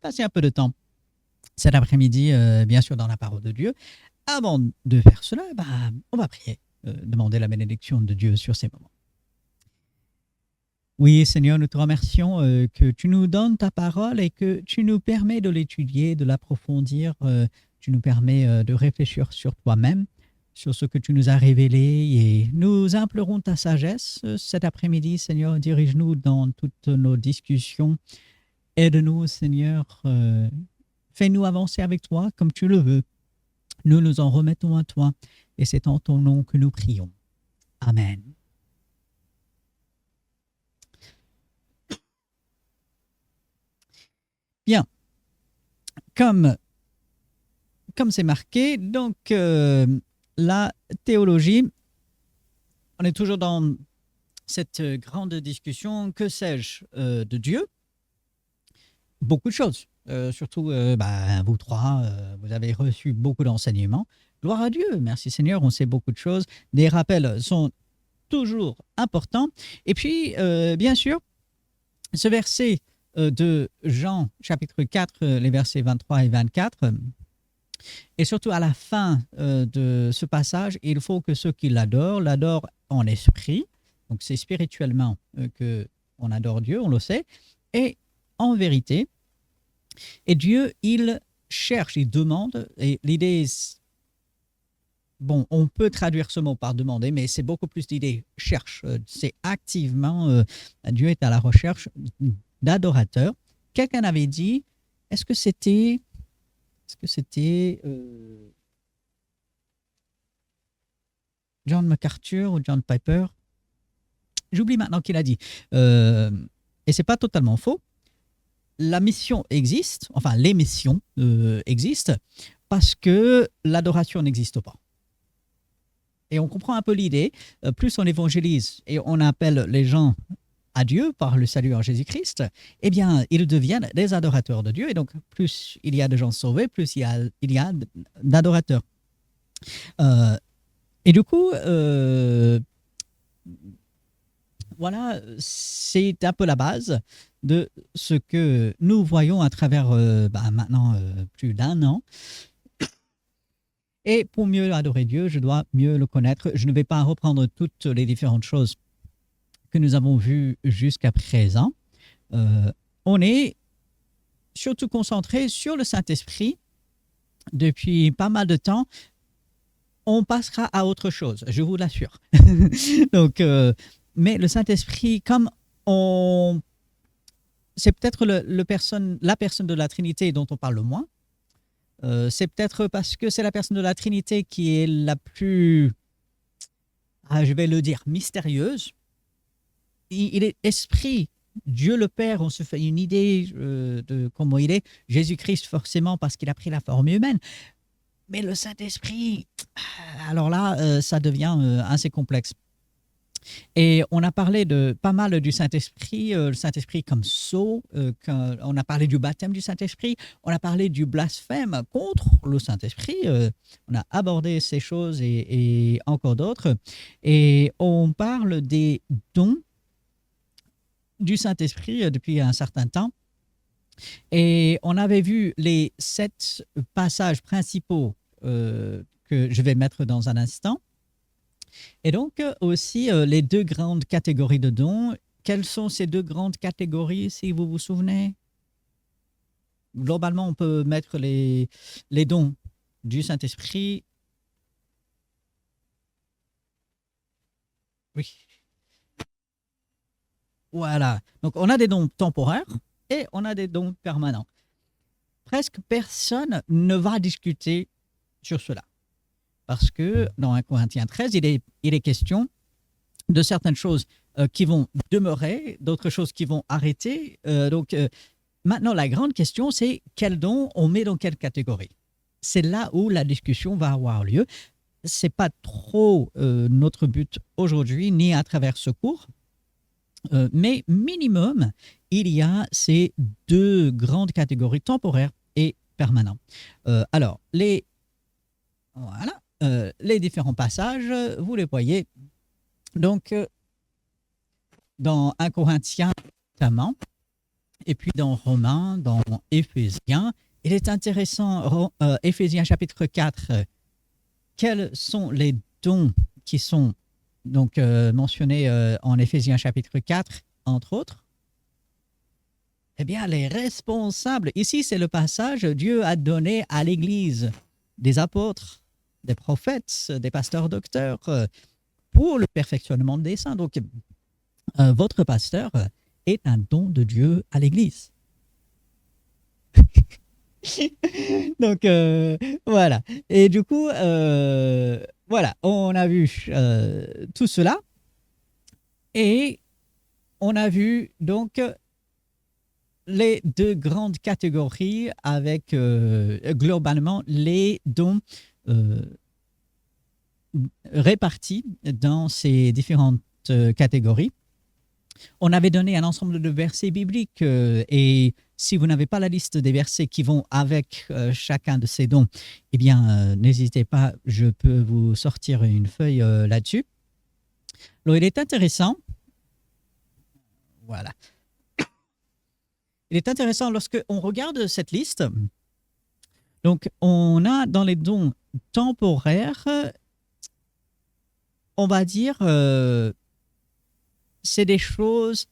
passer un peu de temps cet après-midi, bien sûr, dans la parole de Dieu. Avant de faire cela, on va prier, demander la bénédiction de Dieu sur ces moments. Oui, Seigneur, nous te remercions que tu nous donnes ta parole et que tu nous permets de l'étudier, de l'approfondir. Tu nous permets de réfléchir sur toi-même, sur ce que tu nous as révélé. Et nous implorons ta sagesse cet après-midi, Seigneur. Dirige-nous dans toutes nos discussions. Aide-nous, Seigneur. Fais-nous avancer avec toi comme tu le veux. Nous nous en remettons à toi. Et c'est en ton nom que nous prions. Amen. Bien, comme c'est marqué, donc la théologie, on est toujours dans cette grande discussion, que sais-je de Dieu? Beaucoup de choses, surtout vous trois, vous avez reçu beaucoup d'enseignements. Gloire à Dieu, merci Seigneur, on sait beaucoup de choses. Des rappels sont toujours importants. Et puis, bien sûr, ce verset de Jean, chapitre 4, les versets 23 et 24, et surtout à la fin de ce passage, il faut que ceux qui l'adorent en esprit. Donc c'est spirituellement qu'on adore Dieu, on le sait, et en vérité. Et Dieu, il cherche, il demande, et l'idée, bon, on peut traduire ce mot par demander, mais c'est beaucoup plus l'idée cherche. C'est activement, Dieu est à la recherche d'adorateurs. Quelqu'un avait dit, est-ce que c'était John MacArthur ou John Piper? J'oublie maintenant qui l'a dit. Et c'est pas totalement faux. La mission existe, enfin les missions existent parce que l'adoration n'existe pas. Et on comprend un peu l'idée. Plus on évangélise et on appelle les gens à Dieu par le salut en Jésus-Christ, eh bien, ils deviennent des adorateurs de Dieu. Et donc, plus il y a de gens sauvés, plus il y a d'adorateurs. Et du coup, voilà, c'est un peu la base de ce que nous voyons à travers maintenant plus d'un an. Et pour mieux adorer Dieu, je dois mieux le connaître. Je ne vais pas reprendre toutes les différentes choses que nous avons vues jusqu'à présent. On est surtout concentré sur le Saint-Esprit depuis pas mal de temps. On passera à autre chose, je vous l'assure. Donc, mais le Saint-Esprit, comme c'est peut-être la personne de la Trinité dont on parle le moins. C'est peut-être parce que c'est la personne de la Trinité qui est la plus, je vais le dire, mystérieuse. Il est esprit, Dieu le Père, on se fait une idée de comment il est. Jésus-Christ, forcément, parce qu'il a pris la forme humaine. Mais le Saint-Esprit, alors là, ça devient assez complexe. Et on a parlé de pas mal du Saint-Esprit, le Saint-Esprit comme sceau, on a parlé du baptême du Saint-Esprit, on a parlé du blasphème contre le Saint-Esprit, on a abordé ces choses et encore d'autres. Et on parle des dons du Saint-Esprit depuis un certain temps. Et on avait vu les 7 passages principaux que je vais mettre dans un instant. Et donc aussi les 2 grandes catégories de dons. Quelles sont ces 2 grandes catégories, si vous vous souvenez? Globalement, on peut mettre les dons du Saint-Esprit. Oui. Voilà. Donc, on a des dons temporaires et on a des dons permanents. Presque personne ne va discuter sur cela. Parce que dans 1 Corinthiens 13, il est question de certaines choses qui vont demeurer, d'autres choses qui vont arrêter. Donc, maintenant, la grande question, c'est quel don on met dans quelle catégorie. C'est là où la discussion va avoir lieu. Ce n'est pas trop notre but aujourd'hui, ni à travers ce cours. Mais minimum, il y a ces 2 grandes catégories, temporaires et permanentes. Alors, les différents passages, vous les voyez. Donc, dans 1 Corinthiens notamment, et puis dans Romains, dans Éphésiens. Il est intéressant, Éphésiens chapitre 4, quels sont les dons qui sont donc mentionnés en Éphésiens chapitre 4, entre autres? Eh bien, les responsables, ici c'est le passage, Dieu a donné à l'Église des apôtres, des prophètes, des pasteurs docteurs, pour le perfectionnement des saints. Donc, votre pasteur est un don de Dieu à l'Église. Donc, voilà. Et du coup, voilà, on a vu tout cela. Et on a vu donc les deux grandes catégories avec globalement les dons répartis dans ces différentes catégories. On avait donné un ensemble de versets bibliques et si vous n'avez pas la liste des versets qui vont avec chacun de ces dons, eh bien, n'hésitez pas, je peux vous sortir une feuille là-dessus. Alors, il est intéressant, voilà, il est intéressant lorsque on regarde cette liste. Donc, on a dans les dons temporaires, on va dire, c'est des choses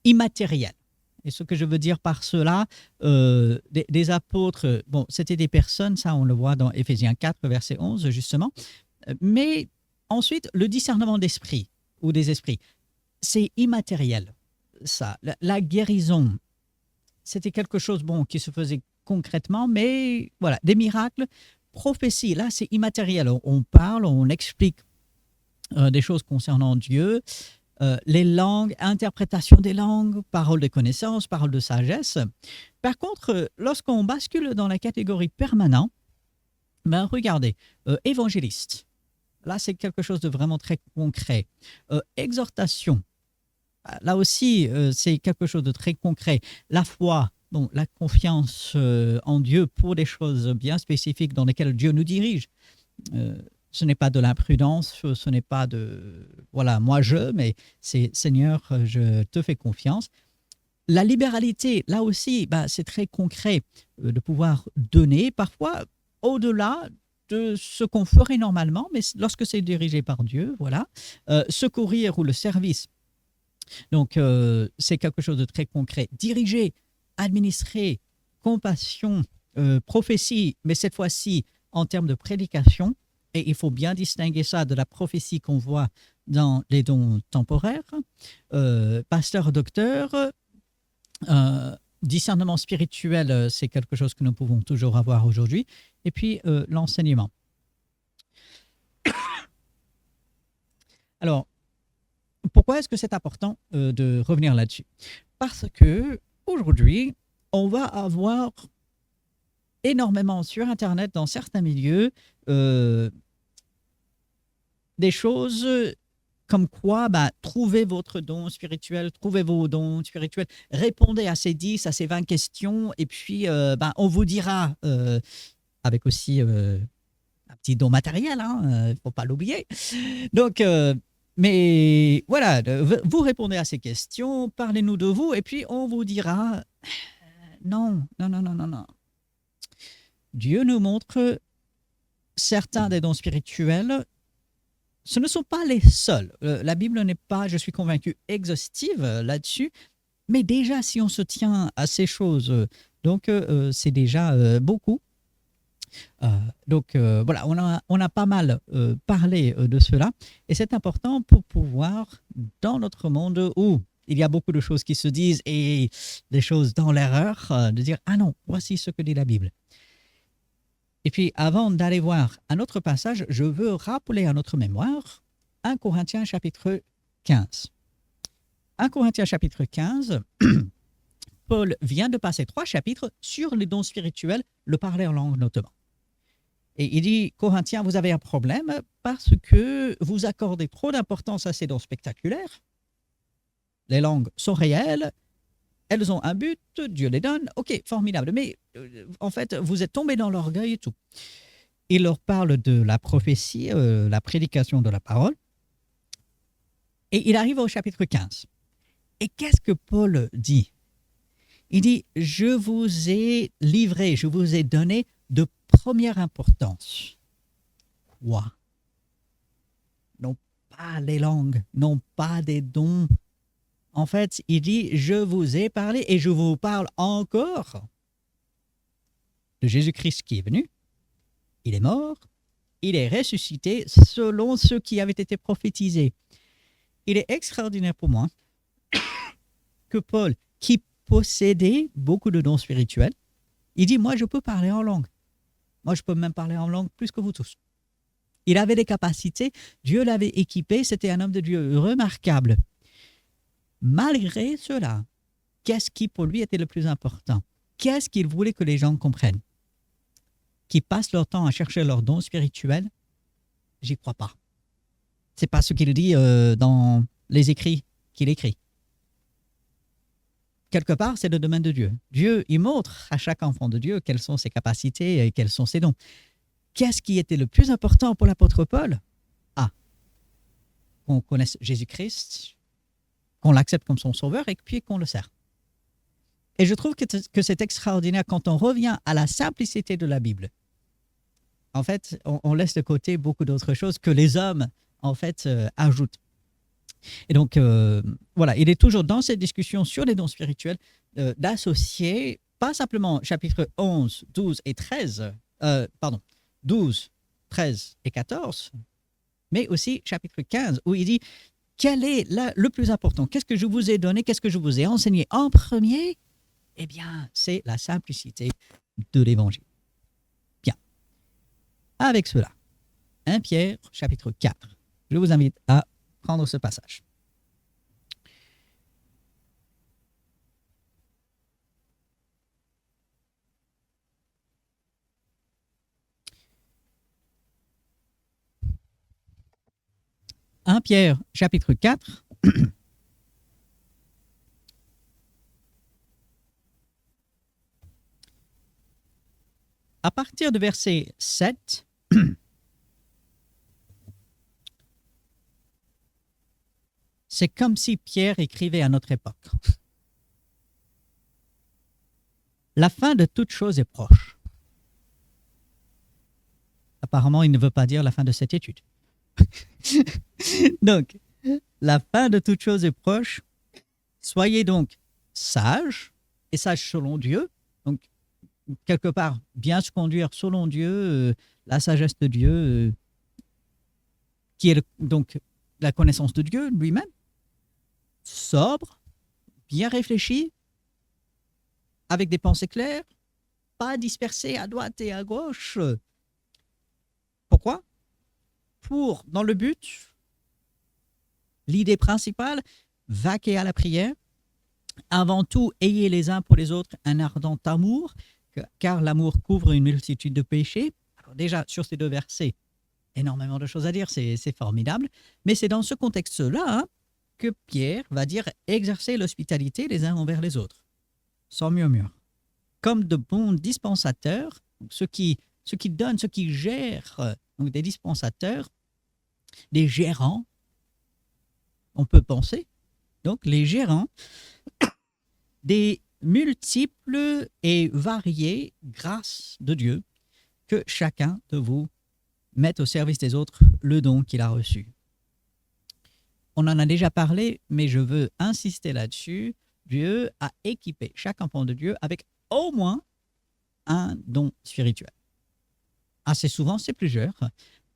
immatérielles. Et ce que je veux dire par cela, des apôtres, bon, c'était des personnes, ça on le voit dans Éphésiens 4, verset 11, justement. Mais ensuite, le discernement d'esprit ou des esprits, c'est immatériel. Ça, la guérison, c'était quelque chose bon qui se faisait concrètement, mais voilà, des miracles, prophétie, là c'est immatériel. On parle, on explique des choses concernant Dieu, les langues, interprétation des langues, paroles de connaissance, paroles de sagesse. Par contre, lorsqu'on bascule dans la catégorie permanent, ben regardez, évangéliste, là c'est quelque chose de vraiment très concret. Exhortation, là aussi c'est quelque chose de très concret. La foi, bon, la confiance en Dieu pour des choses bien spécifiques dans lesquelles Dieu nous dirige. Ce n'est pas de l'imprudence, ce n'est pas de voilà, mais c'est Seigneur, je te fais confiance. La libéralité, là aussi, bah, c'est très concret de pouvoir donner, parfois au-delà de ce qu'on ferait normalement, mais lorsque c'est dirigé par Dieu, voilà. Secourir ou le service, donc c'est quelque chose de très concret. Diriger, administrer, compassion, prophétie, mais cette fois-ci en termes de prédication. Et il faut bien distinguer ça de la prophétie qu'on voit dans les dons temporaires. Pasteur, docteur, discernement spirituel, c'est quelque chose que nous pouvons toujours avoir aujourd'hui. Et puis l'enseignement. Alors, pourquoi est-ce que c'est important de revenir là-dessus? Parce que aujourd'hui, on va avoir énormément sur Internet, dans certains milieux, des choses comme quoi, bah, trouvez votre don spirituel, trouvez vos dons spirituels, répondez à ces 10, à ces 20 questions, et puis bah, on vous dira, avec aussi un petit don matériel, il ne faut pas l'oublier. Donc, mais voilà, vous répondez à ces questions, parlez-nous de vous, et puis on vous dira, non, non, non, non, non, non. Dieu nous montre certains des dons spirituels. Ce ne sont pas les seuls. La Bible n'est pas, je suis convaincu, exhaustive là-dessus. Mais déjà, si on se tient à ces choses, donc c'est déjà beaucoup. Donc voilà, on a pas mal parlé de cela. Et c'est important pour pouvoir, dans notre monde où il y a beaucoup de choses qui se disent et des choses dans l'erreur, de dire, ah non, voici ce que dit la Bible. Et puis, avant d'aller voir un autre passage, je veux rappeler à notre mémoire 1 Corinthiens chapitre 15. 1 Corinthiens chapitre 15, Paul vient de passer 3 chapitres sur les dons spirituels, le parler en langue notamment. Et il dit, Corinthiens, vous avez un problème parce que vous accordez trop d'importance à ces dons spectaculaires. Les langues sont réelles, elles ont un but, Dieu les donne, ok, formidable. Mais en fait, vous êtes tombés dans l'orgueil et tout. Il leur parle de la prophétie, la prédication de la parole. Et il arrive au chapitre 15. Et qu'est-ce que Paul dit? Il dit, je vous ai livré, je vous ai donné de première importance. Quoi? Non pas les langues, non pas des dons. En fait, il dit, je vous ai parlé et je vous parle encore de Jésus-Christ qui est venu. Il est mort, il est ressuscité selon ce qui avait été prophétisé. Il est extraordinaire pour moi que Paul, qui possédait beaucoup de dons spirituels, il dit, moi je peux parler en langue. Moi je peux même parler en langue plus que vous tous. Il avait des capacités, Dieu l'avait équipé, c'était un homme de Dieu remarquable. Malgré cela, qu'est-ce qui pour lui était le plus important? Qu'est-ce qu'il voulait que les gens comprennent? Qu'ils passent leur temps à chercher leurs dons spirituels? J'y crois pas. C'est pas ce qu'il dit dans les écrits qu'il écrit. Quelque part, c'est le domaine de Dieu. Dieu, il montre à chaque enfant de Dieu quelles sont ses capacités et quels sont ses dons. Qu'est-ce qui était le plus important pour l'apôtre Paul? Qu'on connaisse Jésus-Christ, qu'on l'accepte comme son sauveur et puis qu'on le sert. Et je trouve que c'est extraordinaire quand on revient à la simplicité de la Bible. En fait, on laisse de côté beaucoup d'autres choses que les hommes, en fait, ajoutent. Et donc, voilà, il est toujours dans cette discussion sur les dons spirituels d'associer, pas simplement chapitres 11, 12 et 13, 12, 13 et 14, mais aussi chapitre 15, où il dit, quel est le plus important? Qu'est-ce que je vous ai donné? Qu'est-ce que je vous ai enseigné en premier? Eh bien, c'est la simplicité de l'Évangile. Bien. Avec cela, 1 Pierre, chapitre 4. Je vous invite à prendre ce passage. « 1 Pierre, chapitre 4. À partir de verset 7, c'est comme si Pierre écrivait à notre époque. La fin de toute chose est proche. Apparemment, il ne veut pas dire la fin de cette étude. Donc, la fin de toute chose est proche. Soyez donc sages, et sages selon Dieu. Donc, quelque part, bien se conduire selon Dieu, la sagesse de Dieu, qui est donc la connaissance de Dieu lui-même. Sobre, bien réfléchi, avec des pensées claires, pas dispersé à droite et à gauche. Pourquoi? Dans le but, l'idée principale, vaquer à la prière. Avant tout, ayez les uns pour les autres un ardent amour, car l'amour couvre une multitude de péchés. Alors déjà, sur ces deux versets, énormément de choses à dire, c'est formidable. Mais c'est dans ce contexte-là que Pierre va dire exercer l'hospitalité les uns envers les autres, sans murmure. Comme de bons dispensateurs, ceux qui donnent, ceux qui gèrent, donc des dispensateurs, des gérants, on peut penser, donc les gérants des multiples et variées grâces de Dieu, que chacun de vous mette au service des autres le don qu'il a reçu. On en a déjà parlé, mais je veux insister là-dessus. Dieu a équipé chaque enfant de Dieu avec au moins un don spirituel. Assez souvent, c'est plusieurs,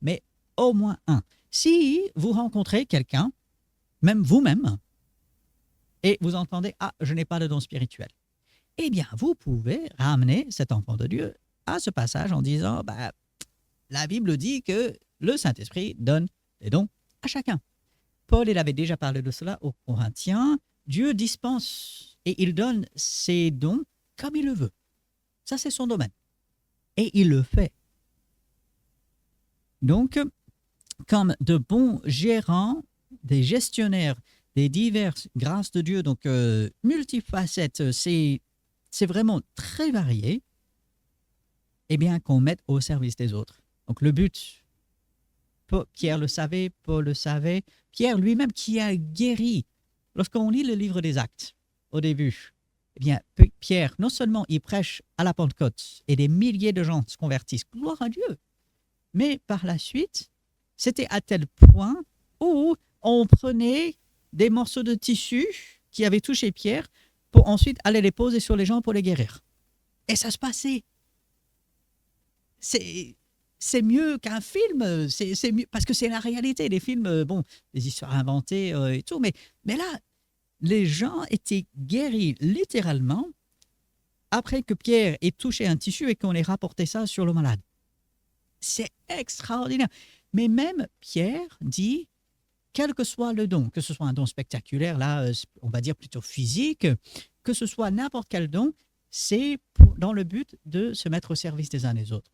mais au moins un. Si vous rencontrez quelqu'un, même vous-même, et vous entendez « Ah, je n'ai pas de don spirituel », eh bien, vous pouvez ramener cet enfant de Dieu à ce passage en disant « La Bible dit que le Saint-Esprit donne des dons à chacun. » Paul, il avait déjà parlé de cela aux Corinthiens. Dieu dispense et il donne ses dons comme il le veut. Ça, c'est son domaine. Et il le fait. Donc, comme de bons gérants, des gestionnaires des diverses grâces de Dieu, donc multifacettes, c'est vraiment très varié, eh bien qu'on mette au service des autres. Donc le but, Pierre le savait, Paul le savait, Pierre lui-même qui a guéri Lorsqu'on lit le livre des Actes, au début, eh bien, Pierre, non seulement il prêche à la Pentecôte et des milliers de gens se convertissent, gloire à Dieu, mais par la suite, c'était à tel point où on prenait des morceaux de tissu qui avaient touché Pierre pour ensuite aller les poser sur les gens pour les guérir. Et ça se passait. C'est mieux qu'un film, c'est mieux, parce que c'est la réalité. Les films, bon, des histoires inventées et tout, mais là, les gens étaient guéris littéralement après que Pierre ait touché un tissu et qu'on ait rapporté ça sur le malade. C'est extraordinaire. Mais même Pierre dit, quel que soit le don, que ce soit un don spectaculaire, là, on va dire plutôt physique, que ce soit n'importe quel don, c'est dans le but de se mettre au service des uns des autres.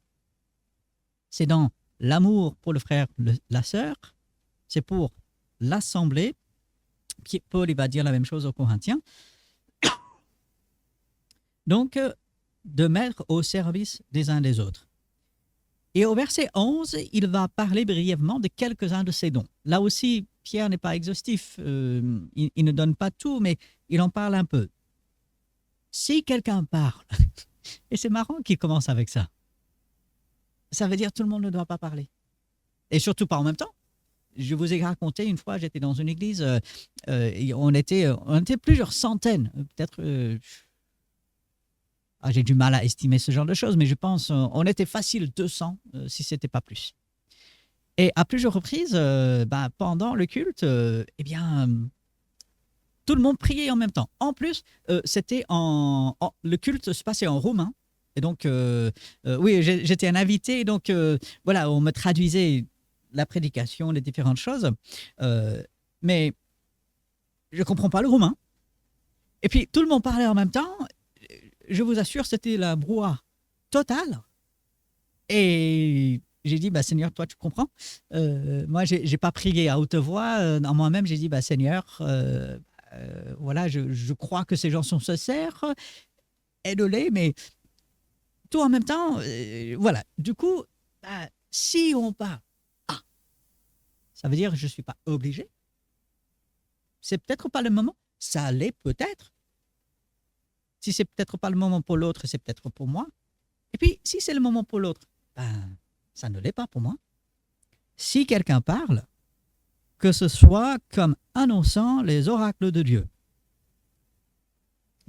C'est dans l'amour pour le frère, la sœur, c'est pour l'assemblée. Paul, il va dire la même chose aux Corinthiens. Donc, de mettre au service des uns des autres. Et au verset 11, il va parler brièvement de quelques-uns de ces dons. Là aussi, Pierre n'est pas exhaustif, il ne donne pas tout, mais il en parle un peu. Si quelqu'un parle, et c'est marrant qu'il commence avec ça, ça veut dire que tout le monde ne doit pas parler. Et surtout pas en même temps. Je vous ai raconté une fois, j'étais dans une église, on était plusieurs centaines, peut-être... j'ai du mal à estimer ce genre de choses, mais je pense on était facile 200, si ce n'était pas plus. Et à plusieurs reprises, pendant le culte, tout le monde priait en même temps. En plus, le culte se passait en roumain. Et donc, oui, j'étais un invité. Donc, voilà, on me traduisait la prédication, les différentes choses. Mais je ne comprends pas le roumain. Et puis, tout le monde parlait en même temps. Je vous assure, c'était la brouhaha totale. Et j'ai dit, Seigneur, toi, tu comprends. Moi, je n'ai pas prié à haute voix. En moi-même, j'ai dit, Seigneur, voilà, je crois que ces gens sont sincères. Aide-les, mais tout en même temps, voilà. Du coup, si on parle, ça veut dire que je ne suis pas obligé. C'est peut-être pas le moment. Ça l'est peut-être. Si c'est peut-être pas le moment pour l'autre, c'est peut-être pour moi. Et puis, si c'est le moment pour l'autre, ça ne l'est pas pour moi. Si quelqu'un parle, que ce soit comme annonçant les oracles de Dieu.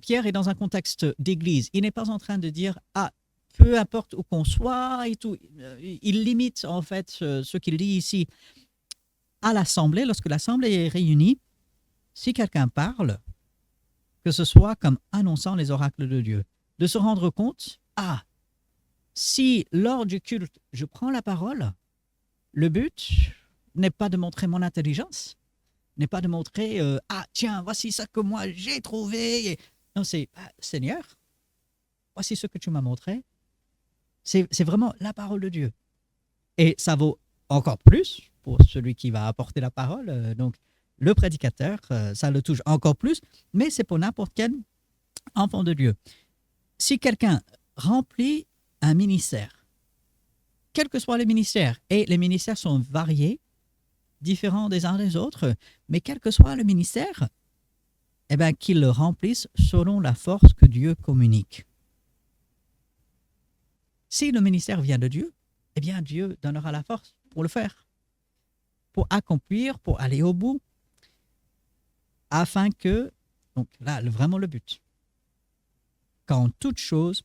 Pierre est dans un contexte d'église. Il n'est pas en train de dire peu importe où qu'on soit et tout. Il limite en fait ce qu'il dit ici à l'assemblée. Lorsque l'assemblée est réunie, si quelqu'un parle, que ce soit comme annonçant les oracles de Dieu, de se rendre compte, si lors du culte, je prends la parole, le but n'est pas de montrer mon intelligence, n'est pas de montrer, tiens, voici ça que moi j'ai trouvé. Non, c'est, Seigneur, voici ce que tu m'as montré. C'est vraiment la parole de Dieu. Et ça vaut encore plus pour celui qui va apporter la parole, donc le prédicateur, ça le touche encore plus, mais c'est pour n'importe quel enfant de Dieu. Si quelqu'un remplit un ministère, quel que soit le ministère, et les ministères sont variés, différents des uns des autres, mais quel que soit le ministère, qu'il le remplisse selon la force que Dieu communique. Si le ministère vient de Dieu, Dieu donnera la force pour le faire, pour accomplir, pour aller au bout, afin que, donc là, vraiment le but, qu'en toute chose,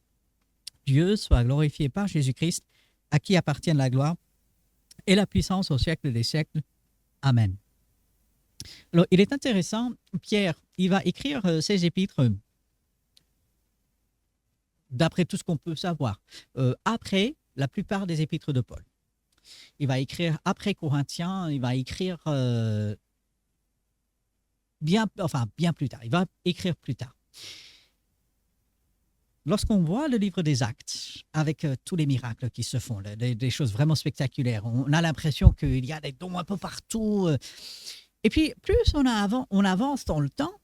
Dieu soit glorifié par Jésus-Christ, à qui appartiennent la gloire et la puissance au siècle des siècles. Amen. Alors, il est intéressant, Pierre, il va écrire ses épîtres d'après tout ce qu'on peut savoir, après la plupart des épîtres de Paul. Il va écrire après Corinthiens, il va écrire bien plus tard. Il va écrire plus tard. Lorsqu'on voit le livre des Actes, avec tous les miracles qui se font, des choses vraiment spectaculaires, on a l'impression qu'il y a des dons un peu partout. Et puis, plus on avance dans le temps,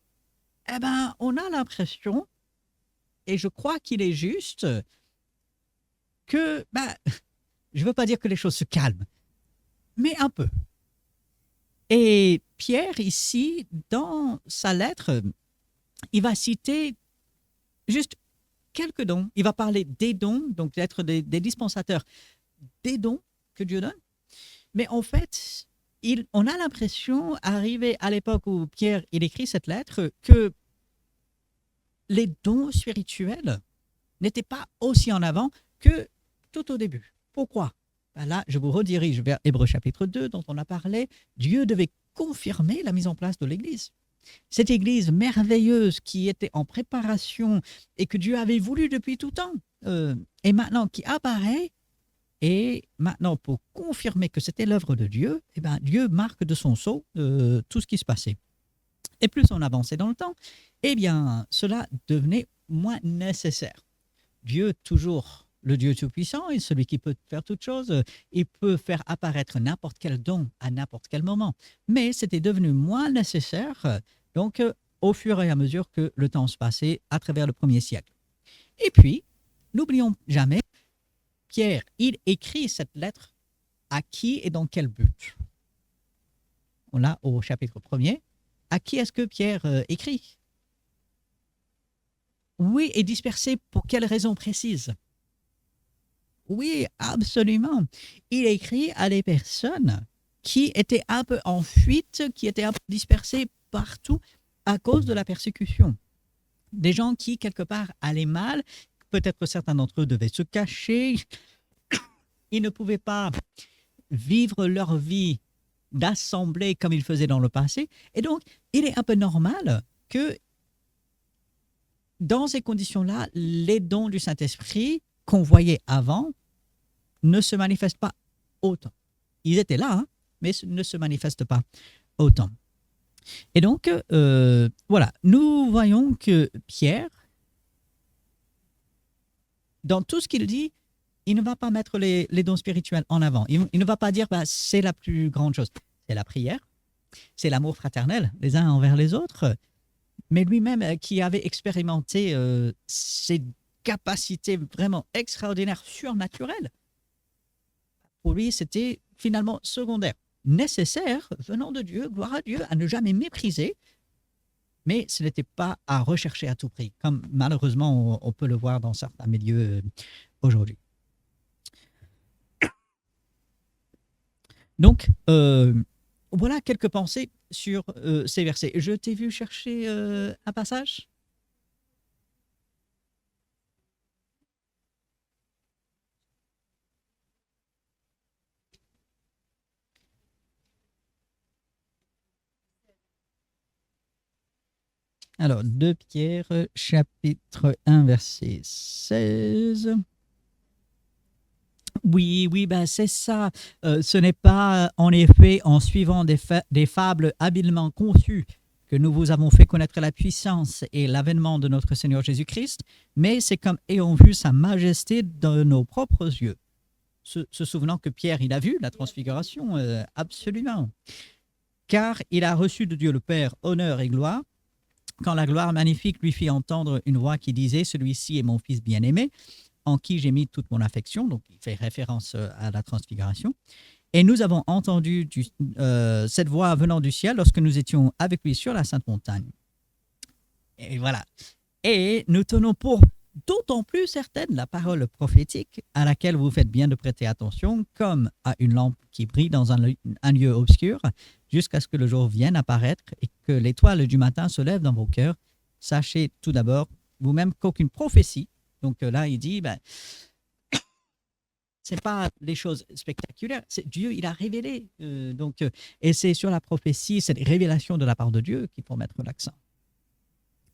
on a l'impression, et je crois qu'il est juste, que, je ne veux pas dire que les choses se calment, mais un peu. Et Pierre, ici, dans sa lettre, il va citer juste quelques dons. Il va parler des dons, donc d'être des dispensateurs des dons que Dieu donne. Mais en fait, on a l'impression, arrivé à l'époque où Pierre il écrit cette lettre, que les dons spirituels n'étaient pas aussi en avant que tout au début. Pourquoi? Ben là, je vous redirige vers Hébreux chapitre 2, dont on a parlé. Dieu devait confirmer la mise en place de l'Église. Cette Église merveilleuse qui était en préparation et que Dieu avait voulu depuis tout temps, et maintenant qui apparaît, et maintenant pour confirmer que c'était l'œuvre de Dieu, eh ben, Dieu marque de son sceau tout ce qui se passait. Et plus on avançait dans le temps, eh bien, cela devenait moins nécessaire. Dieu, toujours le Dieu tout-puissant, et celui qui peut faire toutes choses, il peut faire apparaître n'importe quel don à n'importe quel moment. Mais c'était devenu moins nécessaire, donc au fur et à mesure que le temps se passait à travers le premier siècle. Et puis, n'oublions jamais, Pierre, il écrit cette lettre à qui et dans quel but? On l'a au chapitre 1er. À qui est-ce que Pierre écrit? Oui, et dispersé pour quelle raison précise? Oui, absolument. Il écrit à des personnes qui étaient un peu en fuite, qui étaient un peu dispersées partout à cause de la persécution. Des gens qui, quelque part, allaient mal. Peut-être que certains d'entre eux devaient se cacher. Ils ne pouvaient pas vivre leur vie d'assemblée comme ils faisaient dans le passé. Et donc, il est un peu normal que dans ces conditions-là, les dons du Saint-Esprit qu'on voyait avant ne se manifestent pas autant. Ils étaient là, hein, mais ne se manifestent pas autant. Et donc, voilà, nous voyons que Pierre, dans tout ce qu'il dit, il ne va pas mettre les dons spirituels en avant. Il ne va pas dire bah, c'est la plus grande chose. C'est la prière, c'est l'amour fraternel les uns envers les autres, mais lui-même qui avait expérimenté ces capacités vraiment extraordinaires, surnaturelles, pour lui, c'était finalement secondaire. Nécessaire, venant de Dieu, gloire à Dieu, à ne jamais mépriser, mais ce n'était pas à rechercher à tout prix, comme malheureusement on peut le voir dans certains milieux aujourd'hui. Donc, voilà quelques pensées sur ces versets. Je t'ai vu chercher un passage. Alors, 2 Pierre, chapitre 1, verset 16. Oui, oui, ben c'est ça. Ce n'est pas en effet en suivant des fables habilement conçues que nous vous avons fait connaître la puissance et l'avènement de notre Seigneur Jésus-Christ, mais c'est comme ayant vu sa majesté de nos propres yeux. Se souvenant que Pierre, il a vu la transfiguration, absolument. Car il a reçu de Dieu le Père honneur et gloire, quand la gloire magnifique lui fit entendre une voix qui disait « Celui-ci est mon Fils bien-aimé », en qui j'ai mis toute mon affection, donc il fait référence à la transfiguration. Et nous avons entendu cette voix venant du ciel lorsque nous étions avec lui sur la Sainte Montagne. Et voilà. Et nous tenons pour d'autant plus certaine la parole prophétique à laquelle vous faites bien de prêter attention, comme à une lampe qui brille dans un lieu obscur, jusqu'à ce que le jour vienne apparaître et que l'étoile du matin se lève dans vos cœurs. Sachez tout d'abord vous-même qu'aucune prophétie, donc là il dit, ben, c'est pas les choses spectaculaires, c'est Dieu, il a révélé. Et c'est sur la prophétie, cette révélation de la part de Dieu qu'il faut mettre l'accent.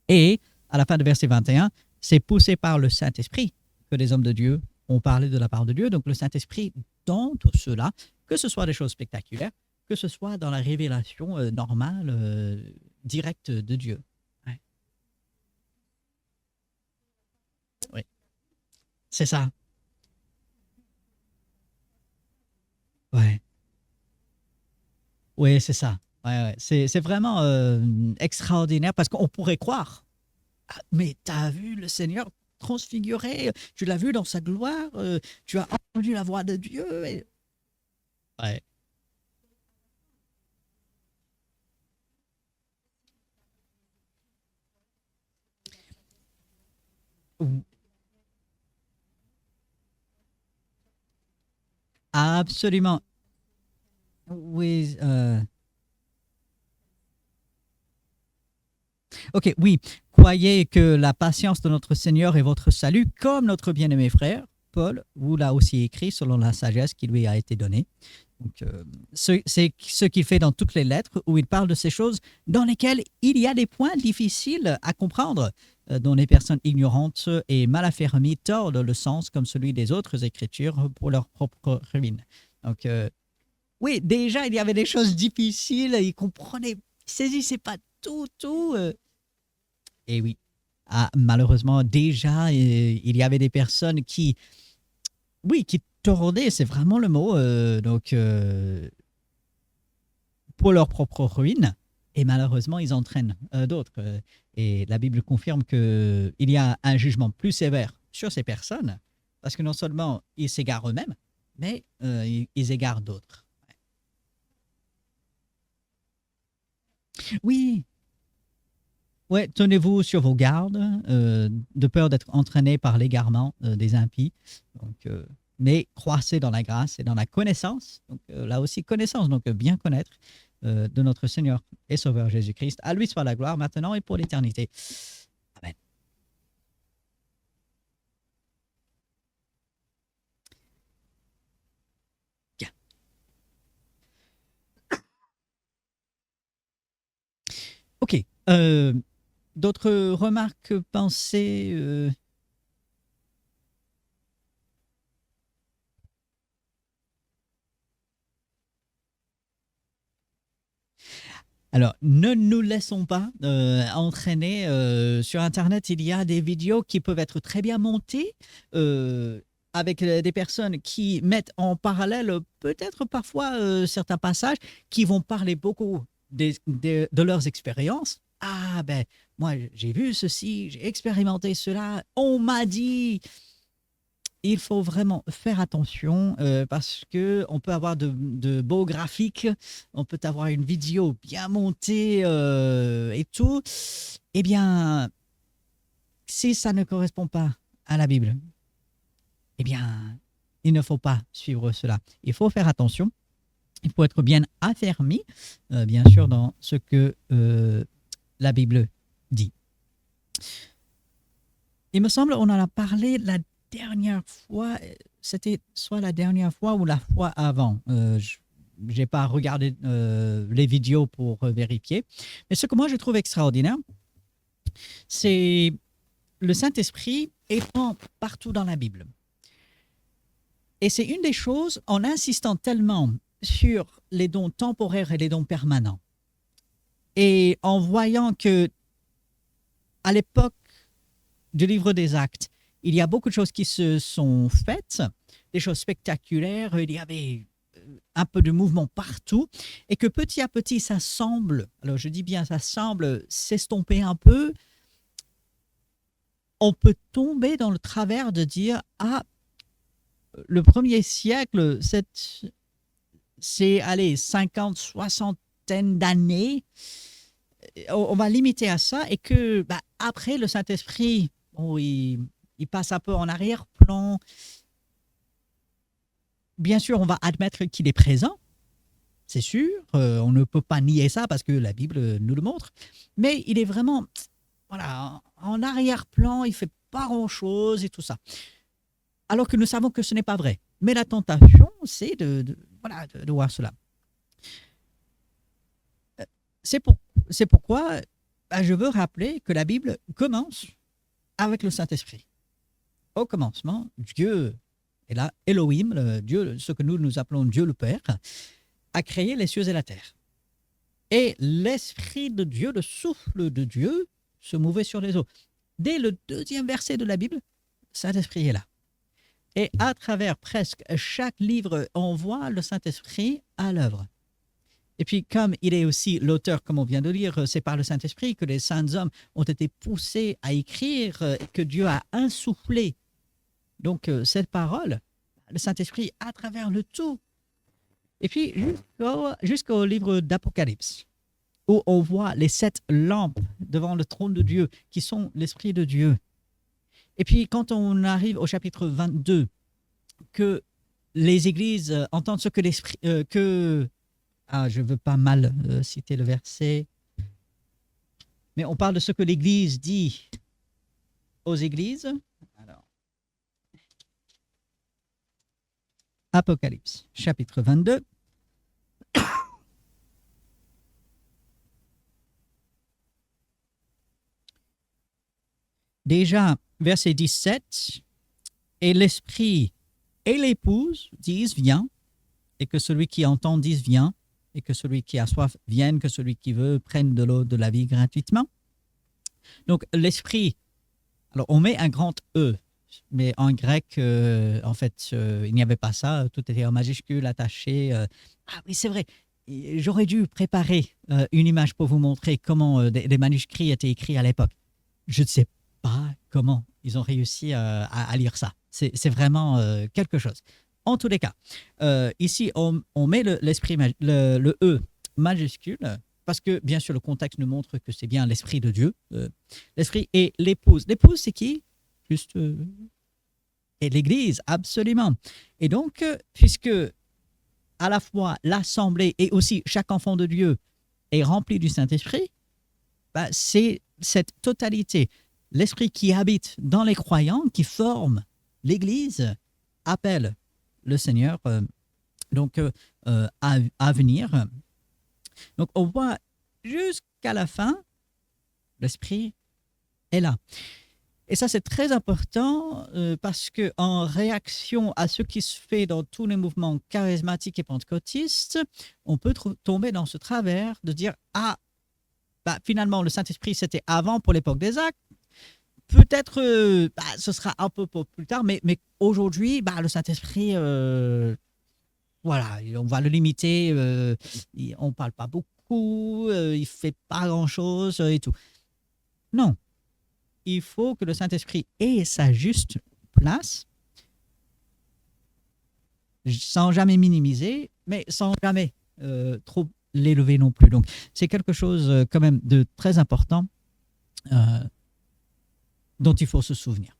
Et à la fin de verset 21, c'est poussé par le Saint-Esprit que les hommes de Dieu ont parlé de la part de Dieu. Donc le Saint-Esprit, dans tout cela, que ce soit des choses spectaculaires, que ce soit dans la révélation normale, directe de Dieu. Ouais. Oui, c'est ça. Ouais. Oui, c'est ça. Ouais, ouais. C'est vraiment extraordinaire parce qu'on pourrait croire. Ah, mais tu as vu le Seigneur transfiguré, tu l'as vu dans sa gloire, tu as entendu la voix de Dieu. Ouais. Absolument. Oui. Ok, oui. Croyez que la patience de notre Seigneur est votre salut, comme notre bien-aimé frère, Paul, vous l'a aussi écrit selon la sagesse qui lui a été donnée. Donc, c'est ce qu'il fait dans toutes les lettres, où il parle de ces choses dans lesquelles il y a des points difficiles à comprendre, dont les personnes ignorantes et mal affermies tordent le sens comme celui des autres écritures pour leur propre ruine. Donc, oui, déjà, il y avait des choses difficiles, il comprenait, il saisissait pas tout. Et oui, malheureusement, déjà, il y avait des personnes qui, oui, qui tordaient, c'est vraiment le mot, pour leur propre ruine. Et malheureusement, ils entraînent d'autres. Et la Bible confirme qu'il y a un jugement plus sévère sur ces personnes, parce que non seulement ils s'égarent eux-mêmes, mais ils égarent d'autres. Oui, ouais, tenez-vous sur vos gardes, de peur d'être entraînés par l'égarement des impies. Donc, mais croissez dans la grâce et dans la connaissance. Donc, là aussi, connaissance, donc bien connaître de notre Seigneur et Sauveur Jésus-Christ. À lui soit la gloire maintenant et pour l'éternité. Amen. Bien. OK. D'autres remarques, pensées Alors, ne nous laissons pas entraîner. Sur Internet, il y a des vidéos qui peuvent être très bien montées avec des personnes qui mettent en parallèle peut-être parfois certains passages qui vont parler beaucoup de leurs expériences. Ah ben, moi j'ai vu ceci, j'ai expérimenté cela, on m'a dit, il faut vraiment faire attention parce que on peut avoir de beaux graphiques, on peut avoir une vidéo bien montée et tout. Eh bien, si ça ne correspond pas à la Bible, eh bien, il ne faut pas suivre cela. Il faut faire attention. Il faut être bien affermi, bien sûr, dans ce que la Bible dit. Il me semble, on en a parlé la dernière fois, c'était soit la dernière fois ou la fois avant. Je n'ai pas regardé les vidéos pour vérifier. Mais ce que moi je trouve extraordinaire, c'est le Saint-Esprit étant partout dans la Bible. Et c'est une des choses, en insistant tellement sur les dons temporaires et les dons permanents, et en voyant que à l'époque du livre des Actes, il y a beaucoup de choses qui se sont faites, des choses spectaculaires, il y avait un peu de mouvement partout, et que petit à petit, ça semble, alors je dis bien ça semble s'estomper un peu, on peut tomber dans le travers de dire, ah, le premier siècle, c'est, allez, 50, soixantaine d'années, on va limiter à ça, et que après, le Saint-Esprit, bon, il passe un peu en arrière-plan. Bien sûr, on va admettre qu'il est présent, c'est sûr. On ne peut pas nier ça parce que la Bible nous le montre. Mais il est vraiment, voilà, en arrière-plan, il fait pas grand-chose et tout ça. Alors que nous savons que ce n'est pas vrai. Mais la tentation, c'est voilà, de voir cela. C'est pourquoi je veux rappeler que la Bible commence avec le Saint-Esprit. Au commencement, Dieu, et là, Elohim, Dieu, ce que nous appelons Dieu le Père, a créé les cieux et la terre. Et l'Esprit de Dieu, le souffle de Dieu, se mouvait sur les eaux. Dès le deuxième verset de la Bible, Saint-Esprit est là. Et à travers presque chaque livre, on voit le Saint-Esprit à l'œuvre. Et puis, comme il est aussi l'auteur, comme on vient de lire, c'est par le Saint-Esprit que les saints hommes ont été poussés à écrire, que Dieu a insufflé. Donc, cette parole, le Saint-Esprit à travers le tout. Et puis, jusqu'au livre d'Apocalypse, où on voit les 7 lampes devant le trône de Dieu, qui sont l'Esprit de Dieu. Et puis quand on arrive au chapitre 22, que les églises entendent ce que l'esprit... je ne veux pas mal citer le verset, mais on parle de ce que l'Église dit aux églises. Alors, Apocalypse, chapitre 22. Déjà, verset 17, et l'Esprit et l'épouse disent viens, et que celui qui entend dise viens, et que celui qui a soif vienne, que celui qui veut prenne de l'eau de la vie gratuitement. Donc l'Esprit, alors on met un grand E, mais en grec, en fait, il n'y avait pas ça, tout était en majuscule, attaché. Ah oui, c'est vrai, j'aurais dû préparer une image pour vous montrer comment des manuscrits étaient écrits à l'époque. Je ne sais pas comment ils ont réussi à lire ça. C'est vraiment quelque chose. En tous les cas, ici, on met l'esprit, le E majuscule, parce que, bien sûr, le contexte nous montre que c'est bien l'esprit de Dieu. L'esprit et l'épouse. L'épouse, c'est qui? Juste et l'Église, absolument. Et donc, puisque à la fois l'Assemblée et aussi chaque enfant de Dieu est rempli du Saint-Esprit, bah, c'est cette totalité, l'Esprit qui habite dans les croyants, qui forme l'Église, appelle le Seigneur à venir. Donc on voit jusqu'à la fin, l'Esprit est là. Et ça, c'est très important parce qu'en réaction à ce qui se fait dans tous les mouvements charismatiques et pentecôtistes, on peut tomber dans ce travers de dire « Ah, bah, finalement, le Saint-Esprit, c'était avant pour l'époque des actes. Peut-être ce sera un peu pour plus tard, mais aujourd'hui, le Saint-Esprit, voilà, on va le limiter. On ne parle pas beaucoup, il ne fait pas grand-chose et tout. » Non, il faut que le Saint-Esprit ait sa juste place, sans jamais minimiser, mais sans jamais trop l'élever non plus. Donc, c'est quelque chose quand même de très important euh, dont il faut se souvenir.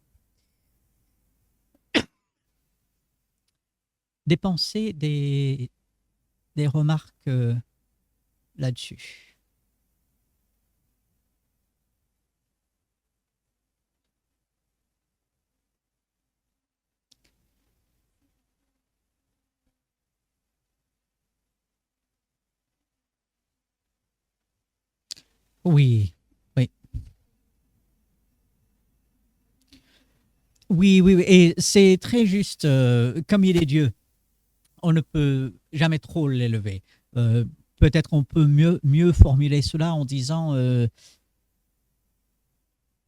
Des pensées, des remarques là-dessus. Oui, oui. Oui, oui, oui. Et c'est très juste, comme il est Dieu, on ne peut jamais trop l'élever. Euh, Peut-être on peut mieux formuler cela en disant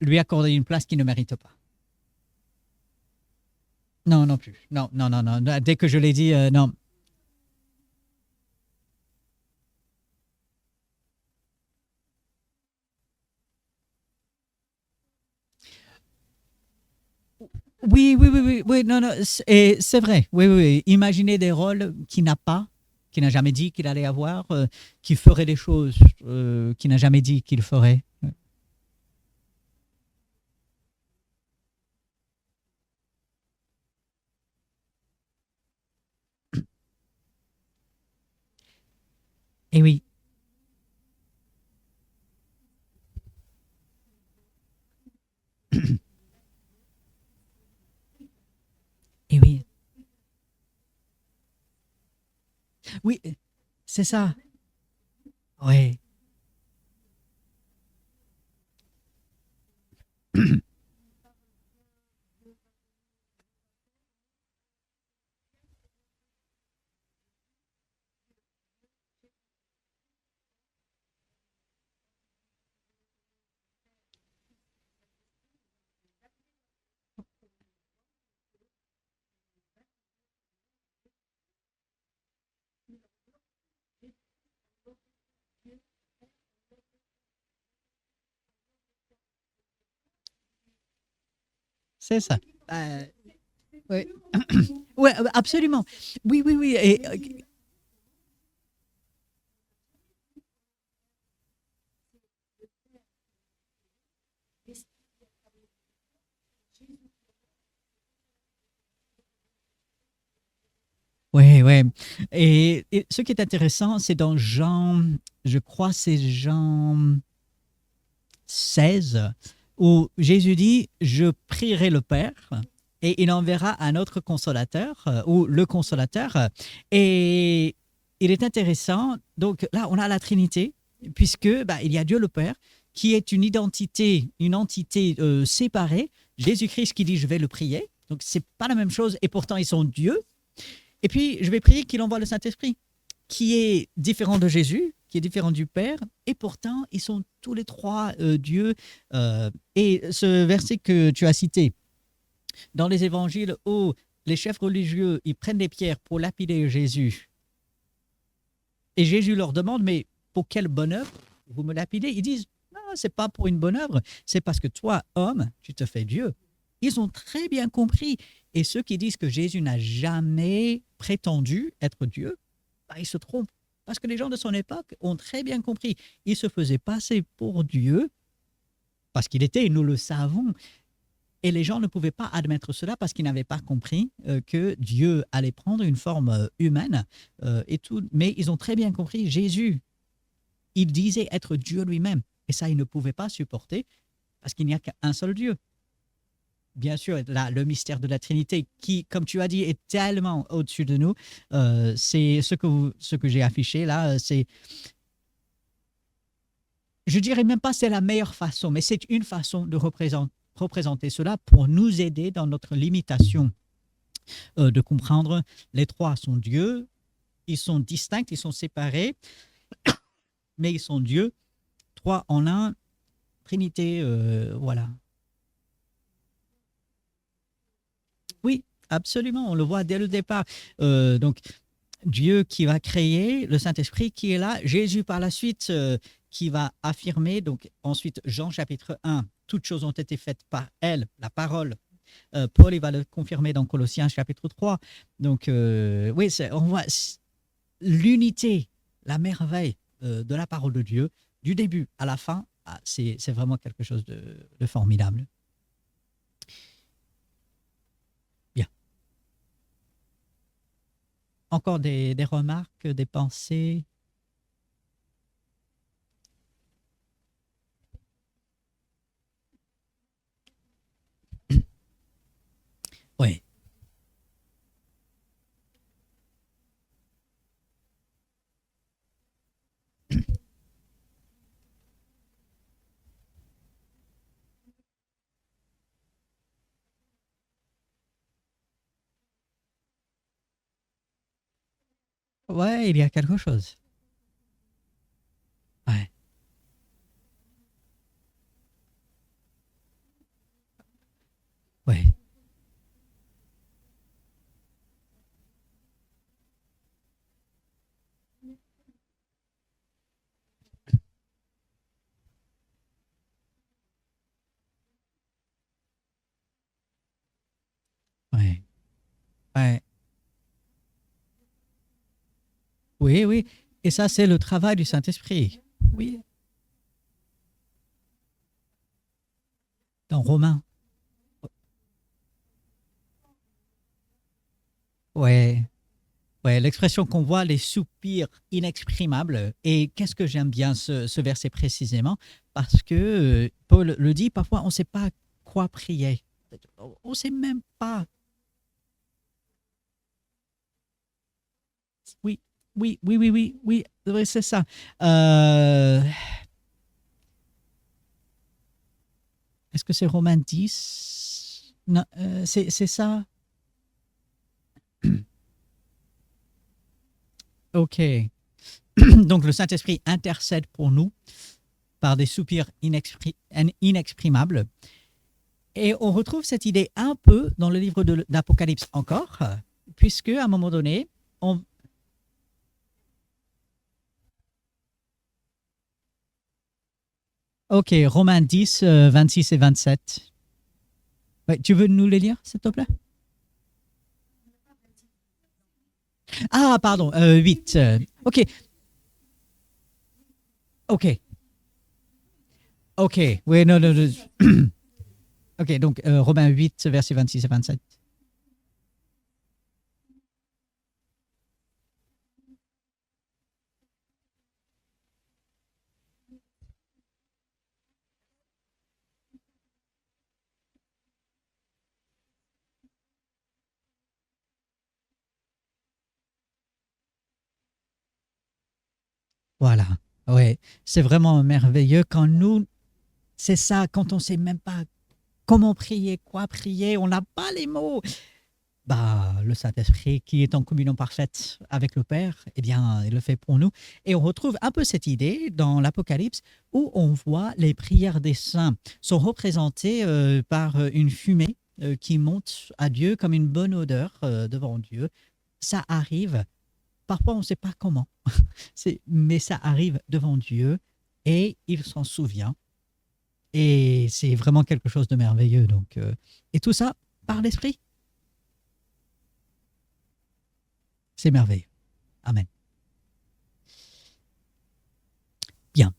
lui accorder une place qu'il ne mérite pas. Non, non plus. Non, non, non, non. Dès que je l'ai dit, non. Oui, oui, oui, oui, oui, non, non, et c'est vrai. Oui, oui, oui. Imaginez des rôles qu'il n'a pas, qu'il n'a jamais dit qu'il allait avoir, qui ferait des choses qu'il n'a jamais dit qu'il ferait. Et oui, et oui, oui, c'est ça. Oui, c'est ça. Oui, ouais, absolument. Oui, oui, oui. Et, Ouais, ouais. Et ce qui est intéressant, c'est dans Jean, je crois, c'est Jean 16, où Jésus dit, je prierai le Père et il enverra un autre consolateur, ou le consolateur. Et il est intéressant, donc là, on a la Trinité, puisque bah, il y a Dieu le Père, qui est une entité séparée. Jésus-Christ qui dit, je vais le prier. Donc, c'est pas la même chose, et pourtant, ils sont Dieu. Et puis, je vais prier qu'il envoie le Saint-Esprit, qui est différent de Jésus, qui est différent du Père, et pourtant, ils sont tous les trois Dieu. Et ce verset que tu as cité, dans les évangiles où les chefs religieux, ils prennent des pierres pour lapider Jésus, et Jésus leur demande, mais pour quelle bonne œuvre vous me lapidez? Ils disent, non, c'est pas pour une bonne œuvre, c'est parce que toi, homme, tu te fais Dieu. Ils ont très bien compris. Et ceux qui disent que Jésus n'a jamais prétendu être Dieu, bah, ils se trompent. Parce que les gens de son époque ont très bien compris. Il se faisait passer pour Dieu, parce qu'il était, et nous le savons. Et les gens ne pouvaient pas admettre cela parce qu'ils n'avaient pas compris que Dieu allait prendre une forme humaine et tout. Mais ils ont très bien compris, Jésus, il disait être Dieu lui-même. Et ça, ils ne pouvaient pas supporter parce qu'il n'y a qu'un seul Dieu. Bien sûr, là, le mystère de la Trinité, qui, comme tu as dit, est tellement au-dessus de nous. C'est ce que j'ai affiché là. Je dirais même pas c'est la meilleure façon, mais c'est une façon de représenter cela pour nous aider dans notre limitation de comprendre. Les trois sont Dieu, ils sont distincts, ils sont séparés, mais ils sont Dieu, trois en un, Trinité, voilà. Oui, absolument, on le voit dès le départ. Donc, Dieu qui va créer, le Saint-Esprit qui est là, Jésus par la suite qui va affirmer, donc ensuite Jean chapitre 1, toutes choses ont été faites par elle, la parole. Paul il va le confirmer dans Colossiens chapitre 3. Donc oui, on voit l'unité, la merveille de la parole de Dieu, du début à la fin, c'est vraiment quelque chose de formidable. Bien. Encore des remarques, des pensées? Oui. Ouais, il y a quelque chose. Ouais, ouais, ouais, ouais. Oui, oui. Et ça, c'est le travail du Saint-Esprit. Oui, dans Romains. Ouais, ouais, l'expression qu'on voit, les soupirs inexprimables. Et qu'est-ce que j'aime bien ce verset précisément? Parce que Paul le dit, parfois on ne sait pas quoi prier. On ne sait même pas. Oui, oui, oui, oui, oui, oui, oui, c'est ça. Euh, Est-ce que c'est Romains 10? Non, c'est ça? Ok. Donc le Saint-Esprit intercède pour nous par des soupirs inexprimables. Et on retrouve cette idée un peu dans le livre d'Apocalypse encore, puisque à un moment donné, on... Ok, Romains 10, 26 et 27. Ouais, tu veux nous les lire, s'il te plaît? Ah, pardon, 8. Ok, ok, ok. Oui, non, non, non. Ok, donc Romains 8, versets 26 et 27. Voilà. Ouais, c'est vraiment merveilleux quand nous, c'est ça, quand on sait même pas comment prier, quoi prier, on n'a pas les mots. Bah, le Saint-Esprit qui est en communion parfaite avec le Père, eh bien, il le fait pour nous. Et on retrouve un peu cette idée dans l'Apocalypse où on voit les prières des saints sont représentées par une fumée qui monte à Dieu comme une bonne odeur devant Dieu. Ça arrive, parfois on ne sait pas comment, mais ça arrive devant Dieu et il s'en souvient. Et c'est vraiment quelque chose de merveilleux. Donc, et tout ça par l'Esprit, c'est merveilleux. Amen. Bien.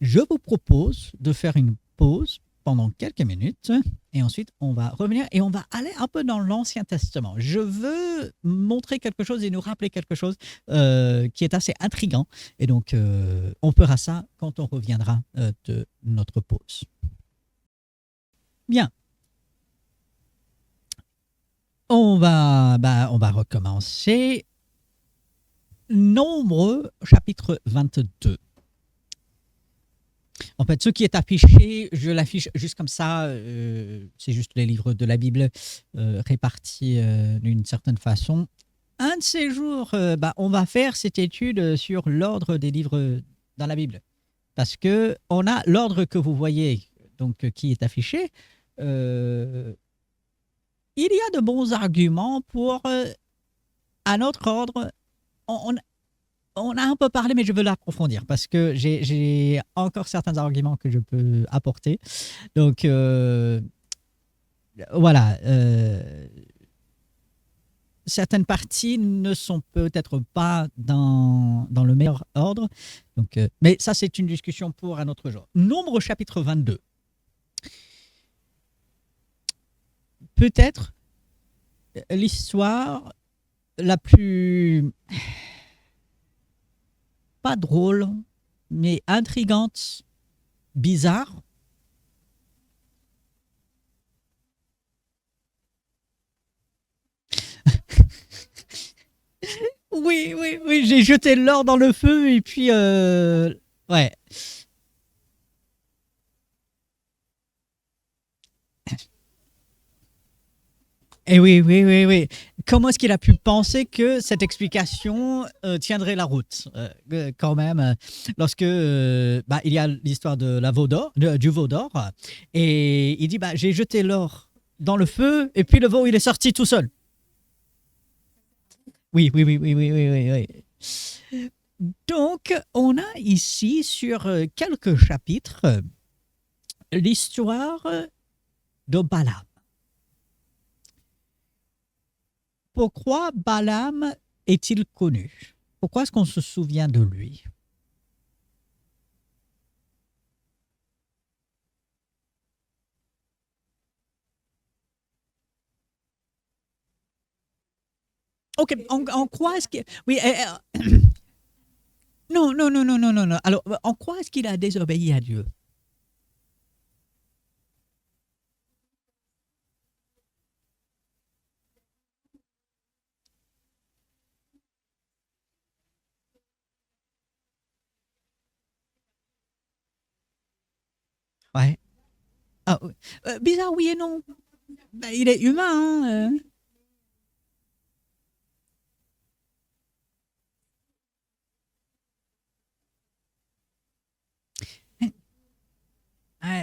Je vous propose de faire une pause pendant quelques minutes et ensuite on va revenir et on va aller un peu dans l'Ancien Testament. Je veux montrer quelque chose et nous rappeler quelque chose qui est assez intriguant et donc on fera ça quand on reviendra de notre pause. Bien, on va recommencer. Nombre chapitre 22. En fait, ce qui est affiché, je l'affiche juste comme ça. C'est juste les livres de la Bible répartis d'une certaine façon. Un de ces jours, on va faire cette étude sur l'ordre des livres dans la Bible. Parce que on a l'ordre que vous voyez, donc qui est affiché. Euh, il y a de bons arguments pour un autre ordre. On, on a un peu parlé, mais je veux l'approfondir parce que j'ai encore certains arguments que je peux apporter. Donc, voilà. Certaines parties ne sont peut-être pas dans le meilleur ordre. Donc, mais ça, c'est une discussion pour un autre jour. Nombre chapitre 22. Peut-être l'histoire la plus, pas drôle, mais intrigante, bizarre. Oui, oui, oui, j'ai jeté l'or dans le feu et puis ouais. Et oui, oui, oui, oui. Comment est-ce qu'il a pu penser que cette explication tiendrait la route quand même lorsque il y a l'histoire de la veau d'or, du veau d'or et il dit j'ai jeté l'or dans le feu et puis le veau il est sorti tout seul. Oui, oui, oui, oui, oui, oui, oui, oui. Donc on a ici sur quelques chapitres l'histoire de Balaam. Pourquoi Balaam est-il connu? Pourquoi est-ce qu'on se souvient de lui? Ok, en quoi est-ce que... Oui, non, non, non, non, non, non, non. Alors, en quoi est-ce qu'il a désobéi à Dieu? Ouais. Ah, bizarre, oui et non. Il est humain, hein.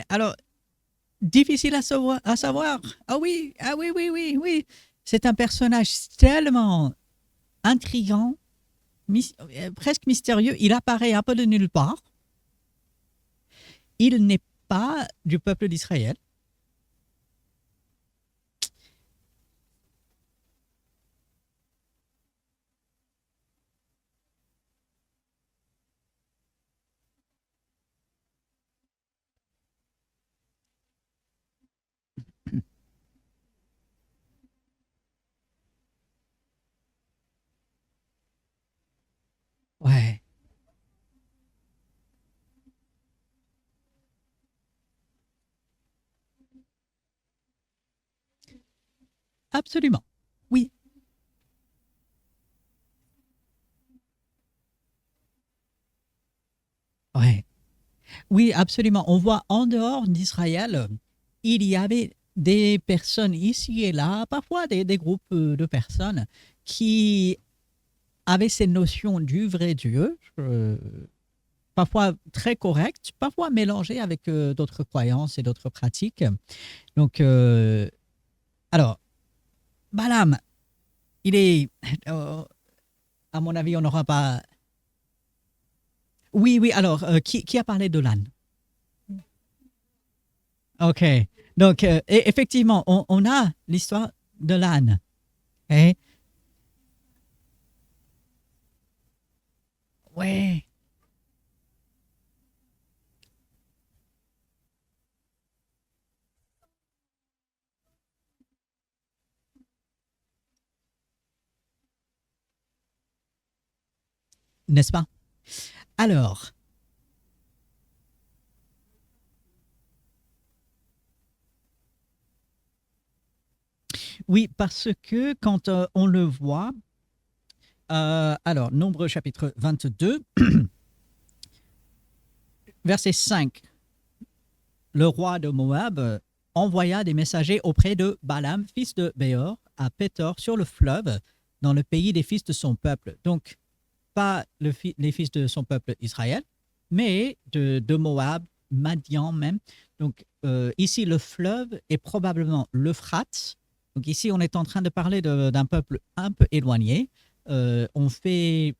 Alors, difficile à savoir. Ah oui, ah oui, oui, oui, oui. C'est un personnage tellement intrigant, presque mystérieux. Il apparaît un peu de nulle part. Il n'est pas du peuple d'Israël. Ouais, absolument. Oui, Ouais. Oui, absolument. On voit en dehors d'Israël, il y avait des personnes ici et là, parfois des groupes de personnes qui avaient ces notions du vrai Dieu, parfois très correctes, parfois mélangées avec d'autres croyances et d'autres pratiques. Donc, alors, Balaam, il est, euh, à mon avis, on n'aura pas. Oui, oui, alors, qui a parlé de l'âne? Ok. Donc, effectivement, on a l'histoire de l'âne. Hein? Ouais, n'est-ce pas? Alors, oui, parce que quand on le voit, alors, Nombre chapitre 22, verset 5, le roi de Moab envoya des messagers auprès de Balaam, fils de Béor, à Pétor, sur le fleuve, dans le pays des fils de son peuple. Donc, pas les fils de son peuple Israël, mais de Moab, Madian même. Donc, ici, le fleuve est probablement l'Euphrate. Donc, ici, on est en train de parler d'un peuple un peu éloigné. On fait,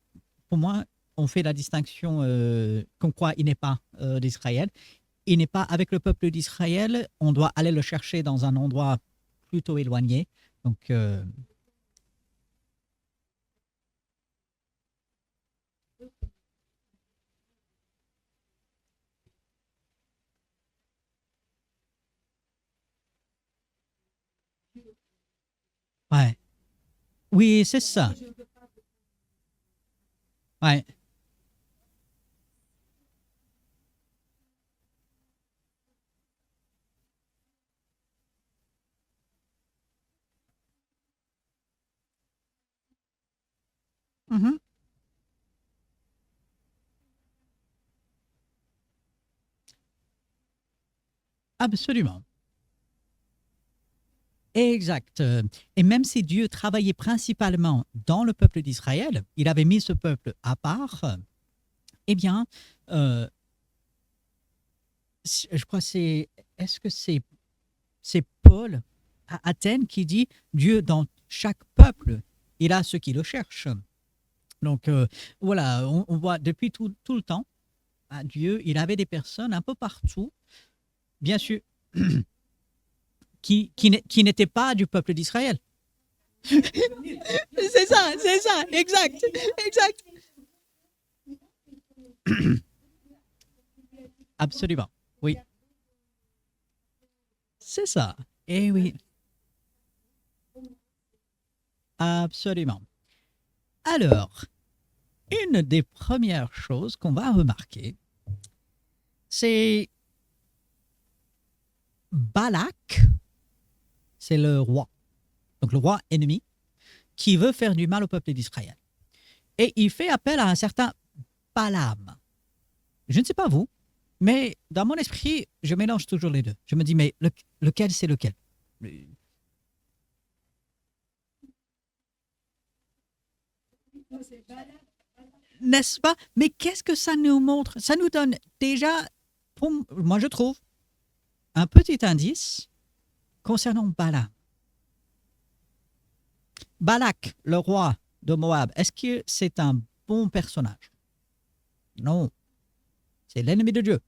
pour moi, on fait la distinction comme quoi il n'est pas d'Israël. Il n'est pas avec le peuple d'Israël. On doit aller le chercher dans un endroit plutôt éloigné. Donc, ouais. Oui, c'est ça. Ouais. Mhm. Absolument. Exact. Et même si Dieu travaillait principalement dans le peuple d'Israël, il avait mis ce peuple à part, eh bien, euh, je crois que est-ce que c'est Paul à Athènes qui dit Dieu dans chaque peuple, il a ceux qui le cherchent. Donc voilà, on voit depuis tout le temps, à Dieu, il avait des personnes un peu partout, bien sûr, qui n'étaient pas du peuple d'Israël. C'est ça, exact, exact. Absolument. Oui, c'est ça. Et oui, absolument. Alors, une des premières choses qu'on va remarquer, c'est Balak, c'est le roi, donc le roi ennemi, qui veut faire du mal au peuple d'Israël. Et il fait appel à un certain Balaam. Je ne sais pas vous, mais dans mon esprit, je mélange toujours les deux. Je me dis, mais lequel c'est lequel? N'est-ce pas? Mais qu'est-ce que ça nous montre? Ça nous donne déjà, pour moi je trouve, un petit indice concernant Balaam. Balak, le roi de Moab, est-ce que c'est un bon personnage? Non, c'est l'ennemi de Dieu.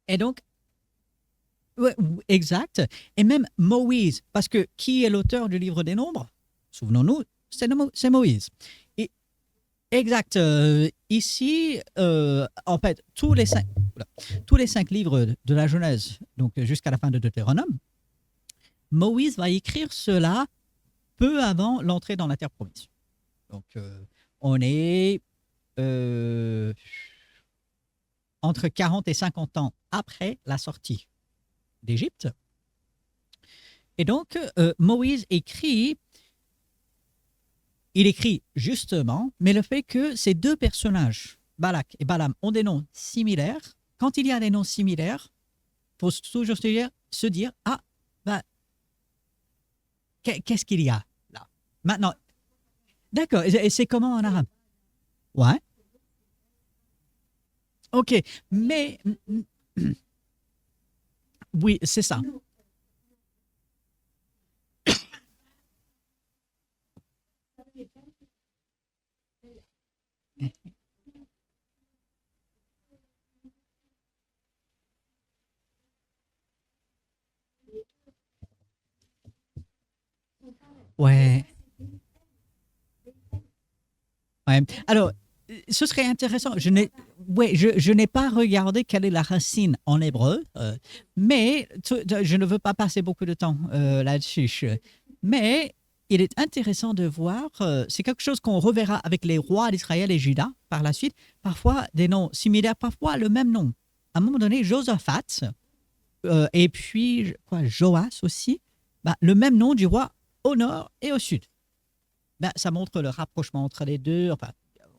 Et donc, ouais, exact. Et même Moïse, parce que qui est l'auteur du livre des Nombres? Souvenons-nous, c'est Moïse. Et, exact. Ici, en fait, tous les cinq livres de la Genèse, donc jusqu'à la fin de Deutéronome, Moïse va écrire cela peu avant l'entrée dans la terre promise. Donc, on est euh, entre 40 et 50 ans après la sortie d'Égypte. Et donc, Moïse écrit il écrit justement, mais le fait que ces deux personnages, Balak et Balaam, ont des noms similaires, quand il y a des noms similaires, il faut toujours se dire ah, bah, qu'est-ce qu'il y a là? Maintenant, d'accord, et c'est comment en arabe? Ouais, ok, mais oui, c'est ça. Ouais, ouais. Alors, ce serait intéressant. Je n'ai pas regardé quelle est la racine en hébreu, mais je ne veux pas passer beaucoup de temps là-dessus. Mais il est intéressant de voir, c'est quelque chose qu'on reverra avec les rois d'Israël et Juda par la suite, parfois des noms similaires, parfois le même nom. À un moment donné, Josaphat, et puis quoi, Joas aussi, bah, le même nom du roi au nord et au sud. Ben, ça montre le rapprochement entre les deux. Enfin,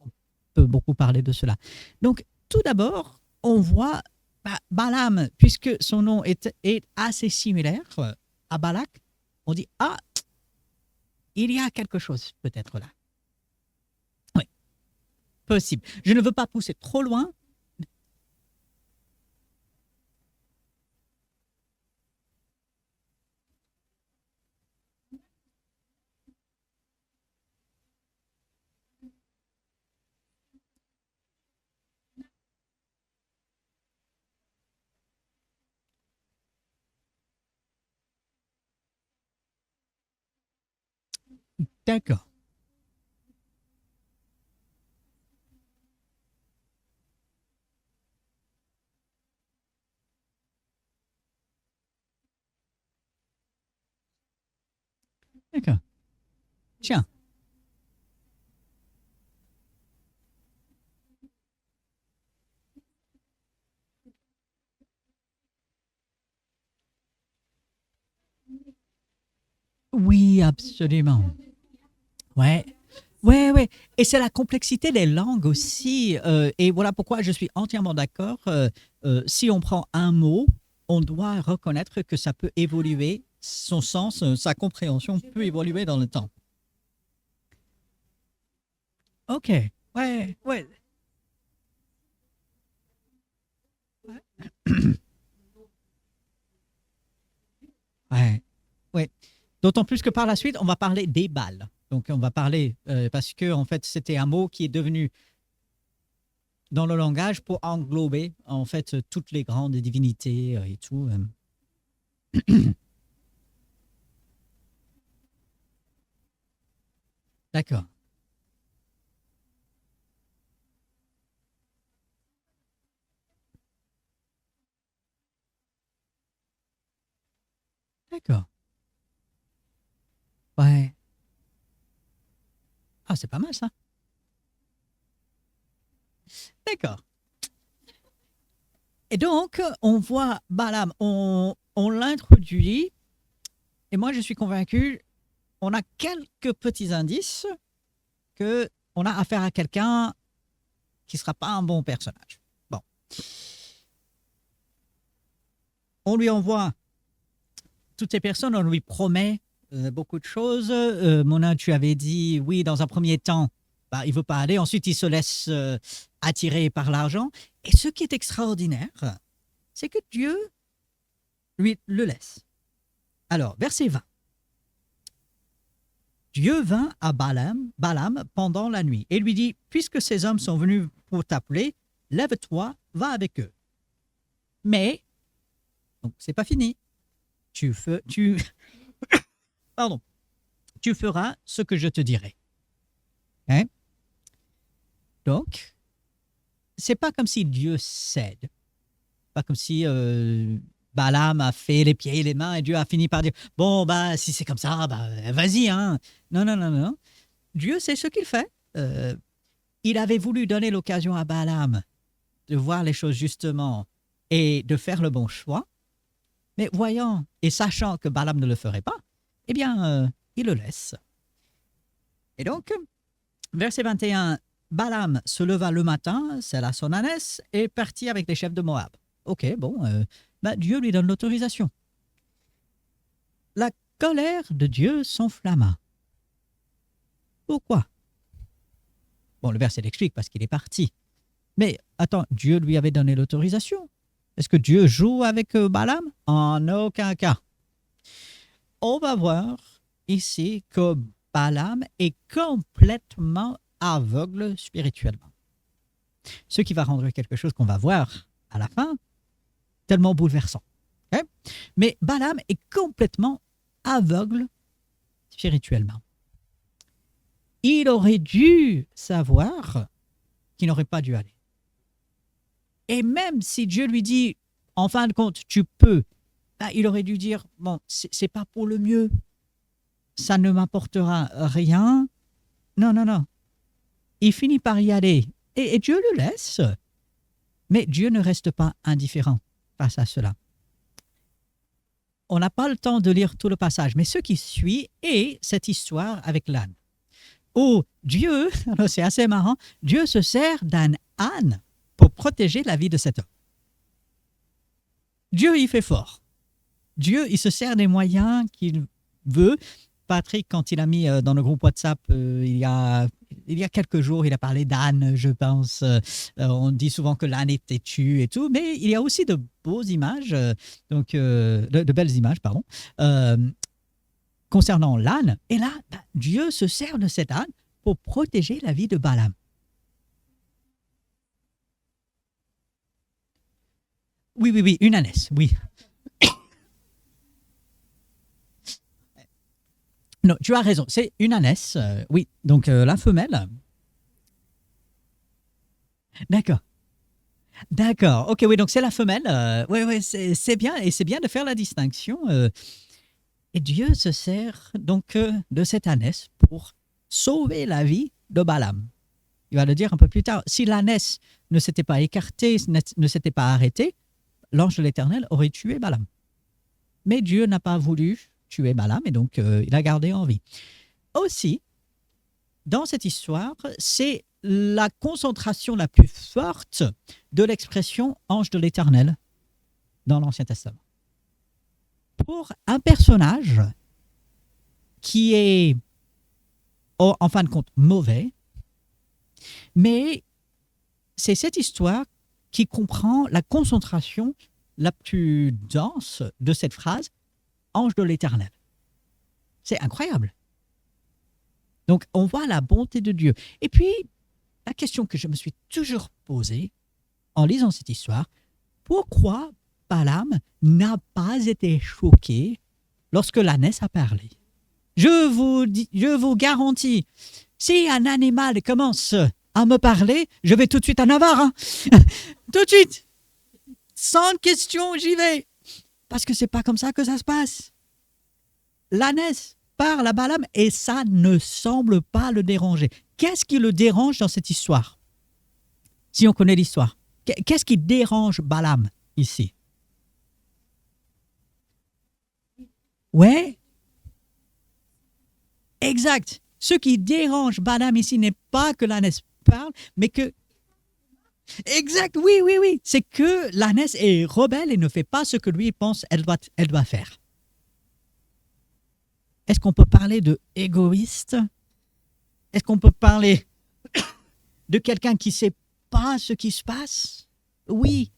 on peut beaucoup parler de cela. Donc, tout d'abord, on voit Balaam, puisque son nom est assez similaire à Balak, on dit ah, il y a quelque chose peut-être là. Oui, possible. Je ne veux pas pousser trop loin. D'accord, d'accord. Tiens, oui, absolument. Ouais. Ouais, ouais. Et c'est la complexité des langues aussi. Et voilà pourquoi je suis entièrement d'accord. Si on prend un mot, on doit reconnaître que ça peut évoluer, son sens, sa compréhension peut évoluer dans le temps. Ok. Ouais, ouais. Ouais, ouais. D'autant plus que par la suite, on va parler des balles. Donc, on va parler, parce que, en fait, c'était un mot qui est devenu dans le langage pour englober, en fait, toutes les grandes divinités et tout. D'accord, d'accord. Ouais. Ah, c'est pas mal ça. D'accord. Et donc, on voit Balaam, on l'introduit, et moi je suis convaincu, on a quelques petits indices que on a affaire à quelqu'un qui ne sera pas un bon personnage. Bon, on lui envoie toutes ces personnes, on lui promet beaucoup de choses. Mona, tu avais dit, oui, dans un premier temps, bah, il ne veut pas aller, ensuite il se laisse attirer par l'argent. Et ce qui est extraordinaire, c'est que Dieu lui le laisse. Alors, verset 20. Dieu vint à Balaam pendant la nuit et lui dit, puisque ces hommes sont venus pour t'appeler, lève-toi, va avec eux. Mais, donc c'est pas fini, pardon, tu feras ce que je te dirai. Hein? Donc, c'est pas comme si Dieu cède, pas comme si Balaam a fait les pieds et les mains et Dieu a fini par dire, bon, bah, si c'est comme ça, bah, vas-y, hein. Non, non, non, non. Dieu sait ce qu'il fait. Il avait voulu donner l'occasion à Balaam de voir les choses justement et de faire le bon choix. Mais voyant et sachant que Balaam ne le ferait pas, eh bien, il le laisse. Et donc, verset 21, Balaam se leva le matin, sella son ânesse et partit avec les chefs de Moab. Ok, bon, Dieu lui donne l'autorisation. La colère de Dieu s'enflamma. Pourquoi? Bon, le verset l'explique parce qu'il est parti. Mais attends, Dieu lui avait donné l'autorisation. Est-ce que Dieu joue avec Balaam? En aucun cas. On va voir ici que Balaam est complètement aveugle spirituellement. Ce qui va rendre quelque chose qu'on va voir à la fin tellement bouleversant. Okay? Mais Balaam est complètement aveugle spirituellement. Il aurait dû savoir qu'il n'aurait pas dû aller. Et même si Dieu lui dit, en fin de compte, tu peux, il aurait dû dire, bon, c'est pas pour le mieux, ça ne m'apportera rien. Non, non, non. Il finit par y aller. Et Dieu le laisse. Mais Dieu ne reste pas indifférent face à cela. On n'a pas le temps de lire tout le passage, mais ce qui suit est cette histoire avec l'âne. Où Dieu, c'est assez marrant, Dieu se sert d'un âne pour protéger la vie de cet homme. Dieu y fait fort. Dieu, il se sert des moyens qu'il veut. Patrick, quand il a mis dans le groupe WhatsApp, il y a quelques jours, il a parlé d'âne, je pense. On dit souvent que l'âne est têtu et tout, mais il y a aussi de beaux images, de belles images, pardon, concernant l'âne. Et là, Dieu se sert de cet âne pour protéger la vie de Balaam. Oui, une ânesse, oui. Non, tu as raison, c'est une ânesse, oui. Donc la femelle. D'accord. D'accord. Ok, oui, donc c'est la femelle. Oui, c'est bien, et c'est bien de faire la distinction. Et Dieu se sert donc de cette ânesse pour sauver la vie de Balaam. Il va le dire un peu plus tard. Si l'ânesse ne s'était pas écartée, ne s'était pas arrêtée, l'ange de l'Éternel aurait tué Balaam. Mais Dieu n'a pas voulu tuer Balaam et donc il a gardé en vie. Aussi, dans cette histoire, c'est la concentration la plus forte de l'expression ange de l'Éternel dans l'Ancien Testament. Pour un personnage qui est, en fin de compte, mauvais, mais c'est cette histoire qui comprend la concentration la plus dense de cette phrase ange de l'Éternel. C'est incroyable. Donc, on voit la bonté de Dieu. Et puis, la question que je me suis toujours posée en lisant cette histoire, pourquoi Balaam n'a pas été choqué lorsque l'ânesse a parlé? Je vous garantis, si un animal commence à me parler, je vais tout de suite en avoir. Hein. Tout de suite. Sans question, j'y vais. Parce que c'est pas comme ça que ça se passe. L'ânesse parle à Balaam et ça ne semble pas le déranger. Qu'est-ce qui le dérange dans cette histoire? Si on connaît l'histoire. Qu'est-ce qui dérange Balaam ici? Ouais, exact. Ce qui dérange Balaam ici n'est pas que l'ânesse parle, mais que... Exact, oui. C'est que l'ânesse est rebelle et ne fait pas ce que lui pense elle doit faire. Est-ce qu'on peut parler de égoïste? Est-ce qu'on peut parler de quelqu'un qui ne sait pas ce qui se passe? Oui.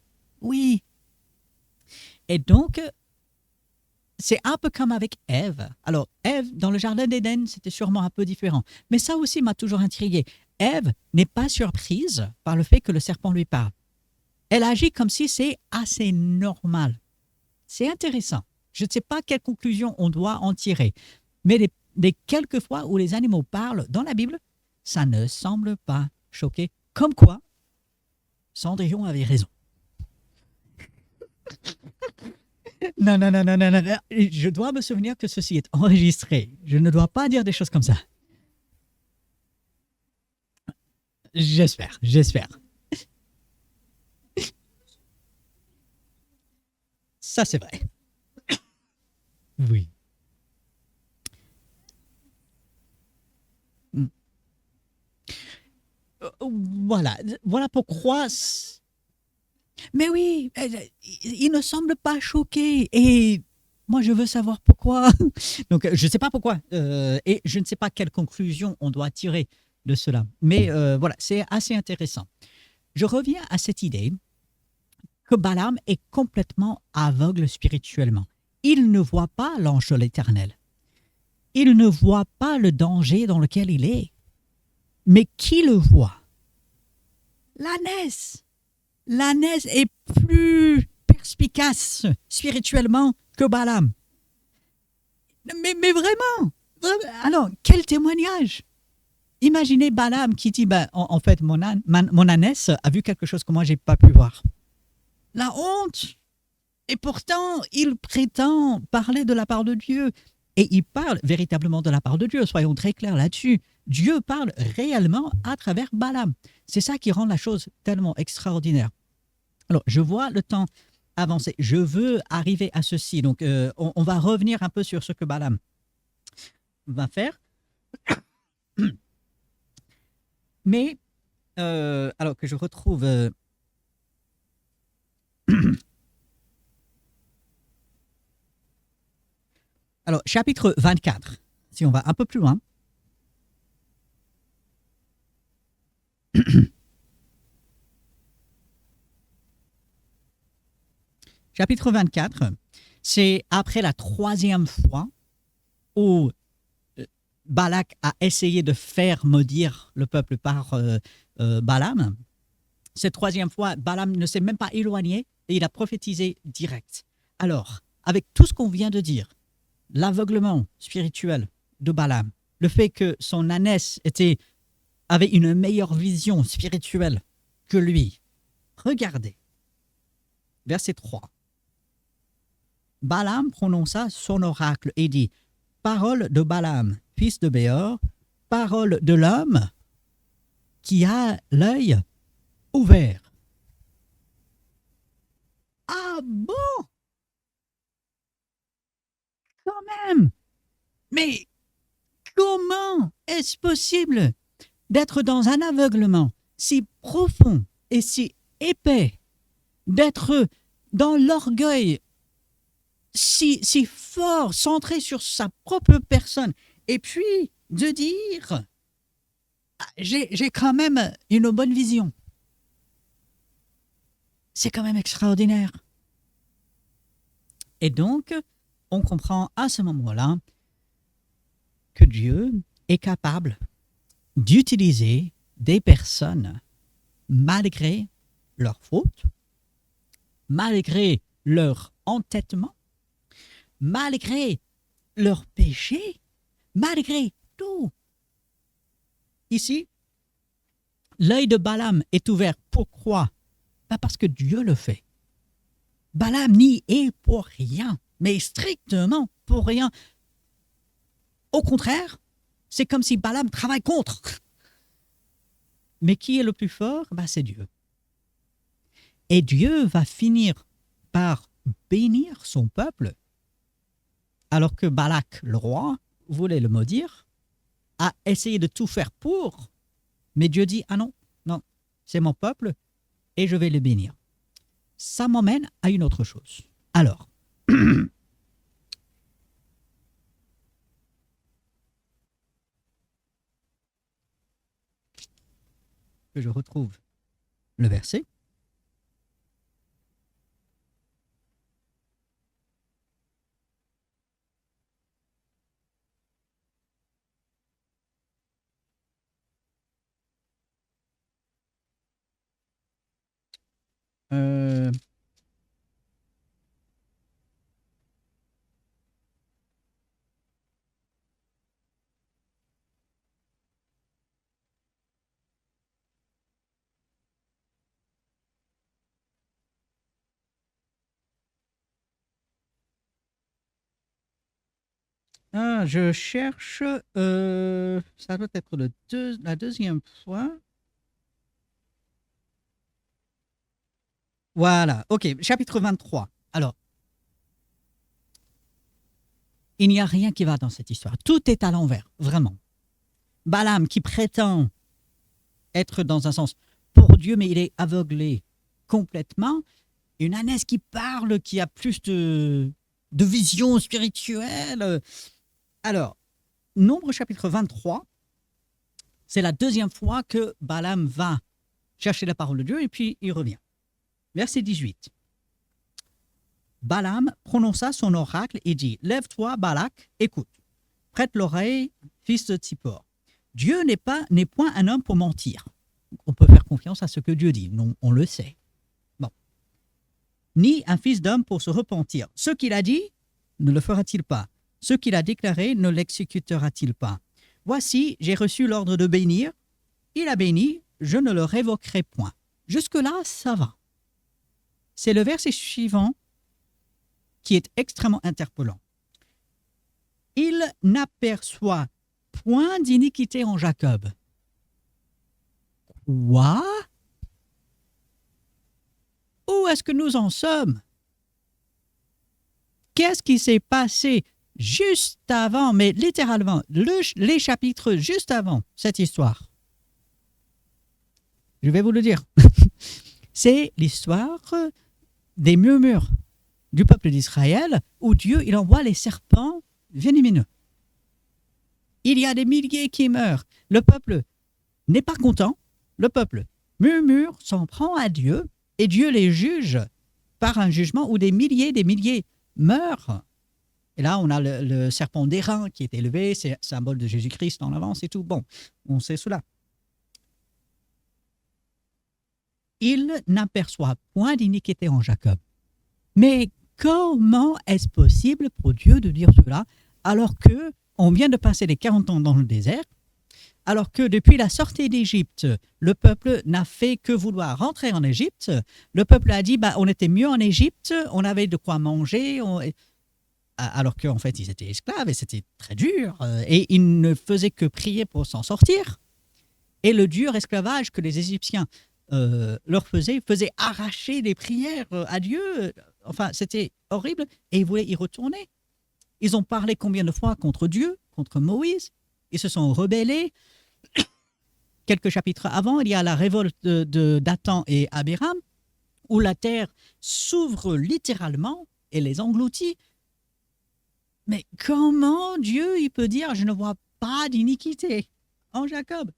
Et donc, c'est un peu comme avec Ève. Alors, Ève, dans le jardin d'Éden, c'était sûrement un peu différent. Mais ça aussi m'a toujours intrigué. Ève n'est pas surprise par le fait que le serpent lui parle. Elle agit comme si c'est assez normal. C'est intéressant. Je ne sais pas quelle conclusion on doit en tirer. Mais les quelques fois où les animaux parlent dans la Bible, ça ne semble pas choquer. Comme quoi, Cendrillon avait raison. Non. Je dois me souvenir que ceci est enregistré. Je ne dois pas dire des choses comme ça. J'espère. Ça, c'est vrai. Oui. Voilà pourquoi. Mais oui, il ne semble pas choqué. Et moi, je veux savoir pourquoi. Donc, je ne sais pas pourquoi. Et je ne sais pas quelle conclusion on doit tirer de cela. Mais voilà, c'est assez intéressant. Je reviens à cette idée que Balaam est complètement aveugle spirituellement. Il ne voit pas l'ange de l'Éternel. Il ne voit pas le danger dans lequel il est. Mais qui le voit? L'ânesse. L'ânesse est plus perspicace spirituellement que Balaam. Mais vraiment, alors, quel témoignage! Imaginez Balaam qui dit, en fait, mon ânesse a vu quelque chose que moi, je n'ai pas pu voir. La honte! Et pourtant, il prétend parler de la part de Dieu. Et il parle véritablement de la part de Dieu, soyons très clairs là-dessus. Dieu parle réellement à travers Balaam. C'est ça qui rend la chose tellement extraordinaire. Alors, je vois le temps avancer. Je veux arriver à ceci. Donc, on va revenir un peu sur ce que Balaam va faire. Mais, alors que je retrouve... alors, chapitre 24, si on va un peu plus loin. Chapitre 24, c'est après la troisième fois où Balak a essayé de faire maudire le peuple par Balaam. Cette troisième fois, Balaam ne s'est même pas éloigné et il a prophétisé direct. Alors, avec tout ce qu'on vient de dire, l'aveuglement spirituel de Balaam, le fait que son ânesse avait une meilleure vision spirituelle que lui, regardez, verset 3. Balaam prononça son oracle et dit, parole de Balaam, fils de Béor, parole de l'homme qui a l'œil ouvert. Ah bon? Quand même? Mais comment est-ce possible d'être dans un aveuglement si profond et si épais, d'être dans l'orgueil si fort, centré sur sa propre personne, et puis de dire j'ai quand même une bonne vision. C'est quand même extraordinaire. Et donc, on comprend à ce moment-là que Dieu est capable d'utiliser des personnes malgré leurs fautes, malgré leur entêtement, malgré leur péché, malgré tout. Ici, l'œil de Balaam est ouvert. Pourquoi? Parce que Dieu le fait. Balaam n'y est pour rien, mais strictement pour rien. Au contraire, c'est comme si Balaam travaille contre. Mais qui est le plus fort? C'est Dieu. Et Dieu va finir par bénir son peuple, alors que Balak, le roi, voulait le maudire, a essayé de tout faire pour, mais Dieu dit, ah non, non, c'est mon peuple, et je vais le bénir. Ça m'emmène à une autre chose. Alors, que je retrouve le verset. Euh, je cherche, ça doit être la deuxième fois. Voilà, ok, chapitre 23. Alors, il n'y a rien qui va dans cette histoire. Tout est à l'envers, vraiment. Balaam qui prétend être dans un sens pour Dieu, mais il est aveuglé complètement. Une ânesse qui parle, qui a plus de vision spirituelle. Alors, Nombre chapitre 23, c'est la deuxième fois que Balaam va chercher la parole de Dieu et puis il revient. Verset 18. Balaam prononça son oracle et dit: Lève-toi, Balak, écoute. Prête l'oreille, fils de Tsippor. Dieu n'est point un homme pour mentir. On peut faire confiance à ce que Dieu dit. Non, on le sait. Bon. Ni un fils d'homme pour se repentir. Ce qu'il a dit, ne le fera-t-il pas? Ce qu'il a déclaré, ne l'exécutera-t-il pas? Voici, j'ai reçu l'ordre de bénir. Il a béni, je ne le révoquerai point. Jusque-là, ça va. C'est le verset suivant qui est extrêmement interpellant. Il n'aperçoit point d'iniquité en Jacob. Quoi? Où est-ce que nous en sommes? Qu'est-ce qui s'est passé juste avant, mais littéralement, les chapitres juste avant cette histoire? Je vais vous le dire. C'est l'histoire des murmures du peuple d'Israël où Dieu il envoie les serpents venimeux. Il y a des milliers qui meurent. Le peuple n'est pas content. Le peuple murmure, s'en prend à Dieu et Dieu les juge par un jugement où des milliers meurent. Et là, on a le serpent d'airain qui est élevé, c'est symbole de Jésus-Christ en avance et tout. Bon, on sait cela. Il n'aperçoit point d'iniquité en Jacob. Mais comment est-ce possible pour Dieu de dire cela alors que on vient de passer les 40 ans dans le désert, alors que depuis la sortie d'Égypte, le peuple n'a fait que vouloir rentrer en Égypte. Le peuple a dit, on était mieux en Égypte, on avait de quoi manger, alors qu'en fait, ils étaient esclaves et c'était très dur. Et ils ne faisaient que prier pour s'en sortir. Et le dur esclavage que les Égyptiens leur faisait arracher des prières à Dieu. Enfin, c'était horrible et ils voulaient y retourner. Ils ont parlé combien de fois contre Dieu, contre Moïse. Ils se sont rebellés. Quelques chapitres avant, il y a la révolte de Dathan et Abiram, où la terre s'ouvre littéralement et les engloutit. Mais comment Dieu il peut dire « Je ne vois pas d'iniquité » en Jacob?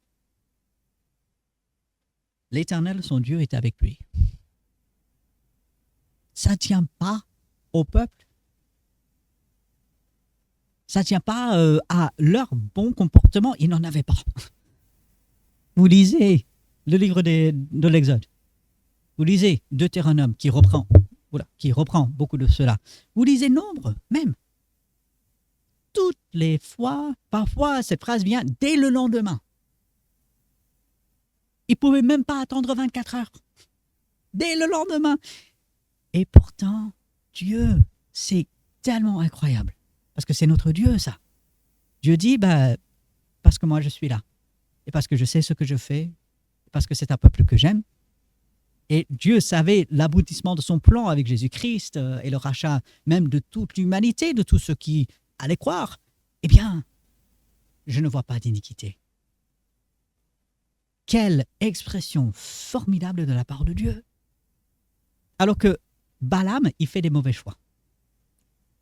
L'Éternel, son Dieu, est avec lui. Ça ne tient pas au peuple. Ça ne tient pas à leur bon comportement. Ils n'en avaient pas. Vous lisez le livre de l'Exode. Vous lisez Deutéronome qui reprend beaucoup de cela. Vous lisez Nombre même. Toutes les fois, parfois cette phrase vient dès le lendemain. Ils ne pouvaient même pas attendre 24 heures. Dès le lendemain. Et pourtant, Dieu, c'est tellement incroyable. Parce que c'est notre Dieu, ça. Dieu dit, parce que moi je suis là. Et parce que je sais ce que je fais. Parce que c'est un peuple que j'aime. Et Dieu savait l'aboutissement de son plan avec Jésus-Christ et le rachat même de toute l'humanité, de tous ceux qui allaient croire. Eh bien, je ne vois pas d'iniquité. Quelle expression formidable de la part de Dieu. Alors que Balaam, il fait des mauvais choix.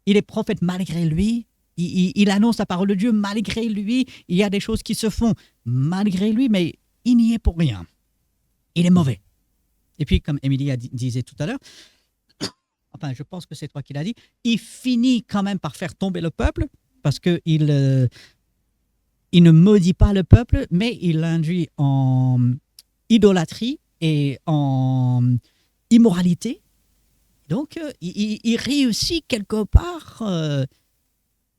Il est prophète malgré lui. Il annonce la parole de Dieu malgré lui. Il y a des choses qui se font malgré lui, mais il n'y est pour rien. Il est mauvais. Et puis, comme Émilie disait tout à l'heure, enfin, je pense que c'est toi qui l'as dit, il finit quand même par faire tomber le peuple parce qu'il ne maudit pas le peuple, mais il l'induit en idolâtrie et en immoralité. Donc, il réussit quelque part,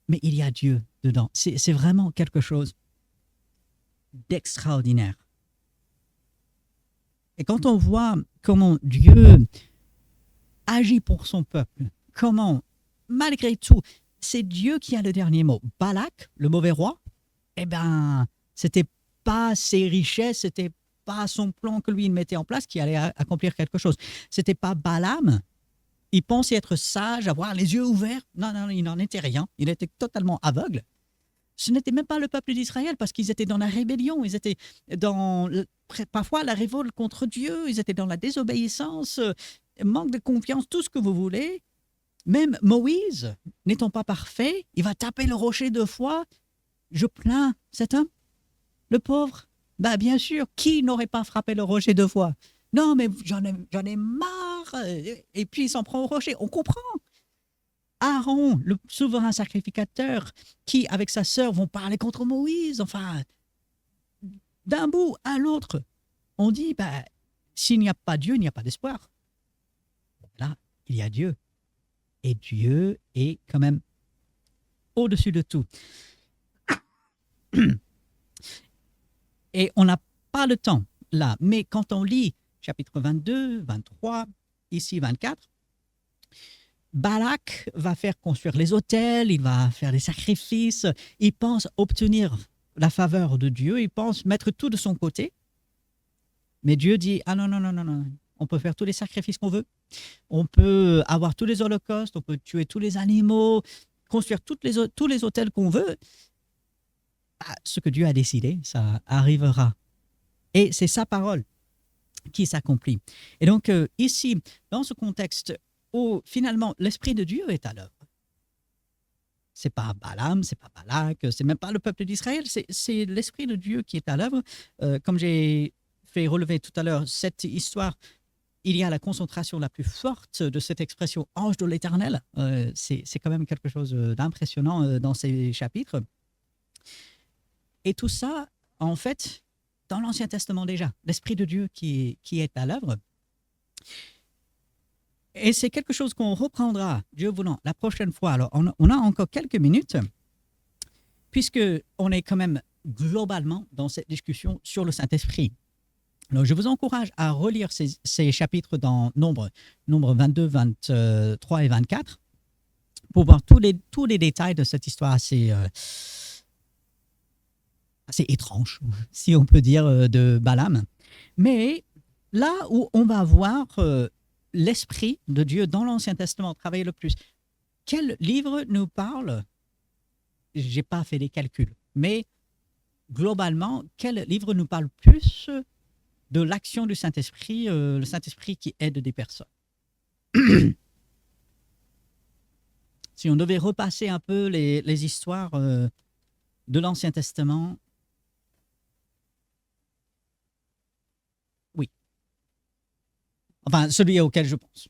mais il y a Dieu dedans. C'est vraiment quelque chose d'extraordinaire. Et quand on voit comment Dieu agit pour son peuple, comment, malgré tout, c'est Dieu qui a le dernier mot. Balak, le mauvais roi, c'était pas ses richesses, c'était pas son plan que lui il mettait en place qui allait accomplir quelque chose. C'était pas Balaam. Il pensait être sage, avoir les yeux ouverts. Non, il n'en était rien. Il était totalement aveugle. ce n'était même pas le peuple d'Israël parce qu'ils étaient dans la rébellion, ils étaient dans parfois la révolte contre Dieu, ils étaient dans la désobéissance, manque de confiance, tout ce que vous voulez. Même Moïse, n'étant pas parfait, il va taper le rocher 2 fois. Je plains cet homme, le pauvre. Bah, bien sûr, qui n'aurait pas frappé le rocher 2 fois? Non, mais j'en ai marre. Et puis il s'en prend au rocher. On comprend. Aaron, le souverain sacrificateur, qui, avec sa sœur, vont parler contre Moïse. Enfin, d'un bout à l'autre, on dit, bah, s'il n'y a pas Dieu, il n'y a pas d'espoir. Là, il y a Dieu. Et Dieu est quand même au-dessus de tout. Et on n'a pas le temps là, mais quand on lit chapitre 22, 23, ici 24, Balak va faire construire les autels, il va faire des sacrifices, il pense obtenir la faveur de Dieu, il pense mettre tout de son côté. Mais Dieu dit, ah non, non, non, non, non, on peut faire tous les sacrifices qu'on veut, on peut avoir tous les holocaustes, on peut tuer tous les animaux, construire tous les autels qu'on veut. Ah, ce que Dieu a décidé, ça arrivera. Et c'est sa parole qui s'accomplit. Et donc ici, dans ce contexte où finalement l'Esprit de Dieu est à l'œuvre, c'est pas Balaam, c'est pas Balak, c'est même pas le peuple d'Israël, c'est l'Esprit de Dieu qui est à l'œuvre. Comme j'ai fait relever tout à l'heure, cette histoire, il y a la concentration la plus forte de cette expression « ange de l'Éternel ». C'est quand même quelque chose d'impressionnant dans ces chapitres. Et tout ça, en fait, dans l'Ancien Testament déjà, l'Esprit de Dieu qui est à l'œuvre. Et c'est quelque chose qu'on reprendra, Dieu voulant, la prochaine fois. Alors, on a encore quelques minutes, puisqu'on est quand même globalement dans cette discussion sur le Saint-Esprit. Alors, je vous encourage à relire ces chapitres dans Nombre 22, 23 et 24 pour voir tous les détails de cette histoire assez étrange, si on peut dire, de Balaam. Mais là où on va voir l'Esprit de Dieu dans l'Ancien Testament travailler le plus, quel livre nous parle? Je n'ai pas fait les calculs, mais globalement, quel livre nous parle plus de l'action du Saint-Esprit, le Saint-Esprit qui aide des personnes? Si on devait repasser un peu les histoires de l'Ancien Testament, oui. Enfin, celui auquel je pense.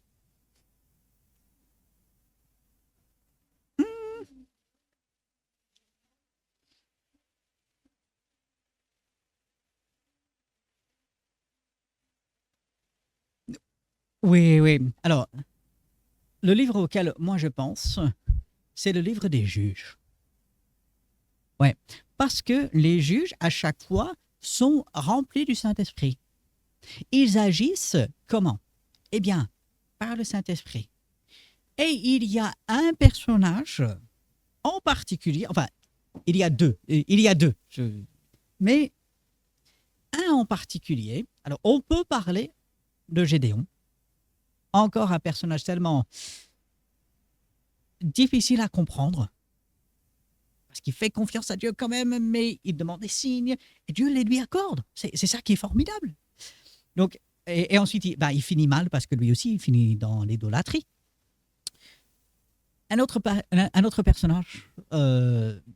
Oui, oui. Alors, le livre auquel moi je pense, c'est le livre des juges. Ouais. Parce que les juges, à chaque fois, sont remplis du Saint-Esprit. Ils agissent comment? Eh bien, par le Saint-Esprit. Et il y a un personnage en particulier, enfin, il y a deux, mais un en particulier. Alors, on peut parler de Gédéon, encore un personnage tellement difficile à comprendre, parce qu'il fait confiance à Dieu quand même, mais il demande des signes, et Dieu les lui accorde. C'est ça qui est formidable. Donc, et ensuite, il finit mal, parce que lui aussi, il finit dans l'idolâtrie. Un autre personnage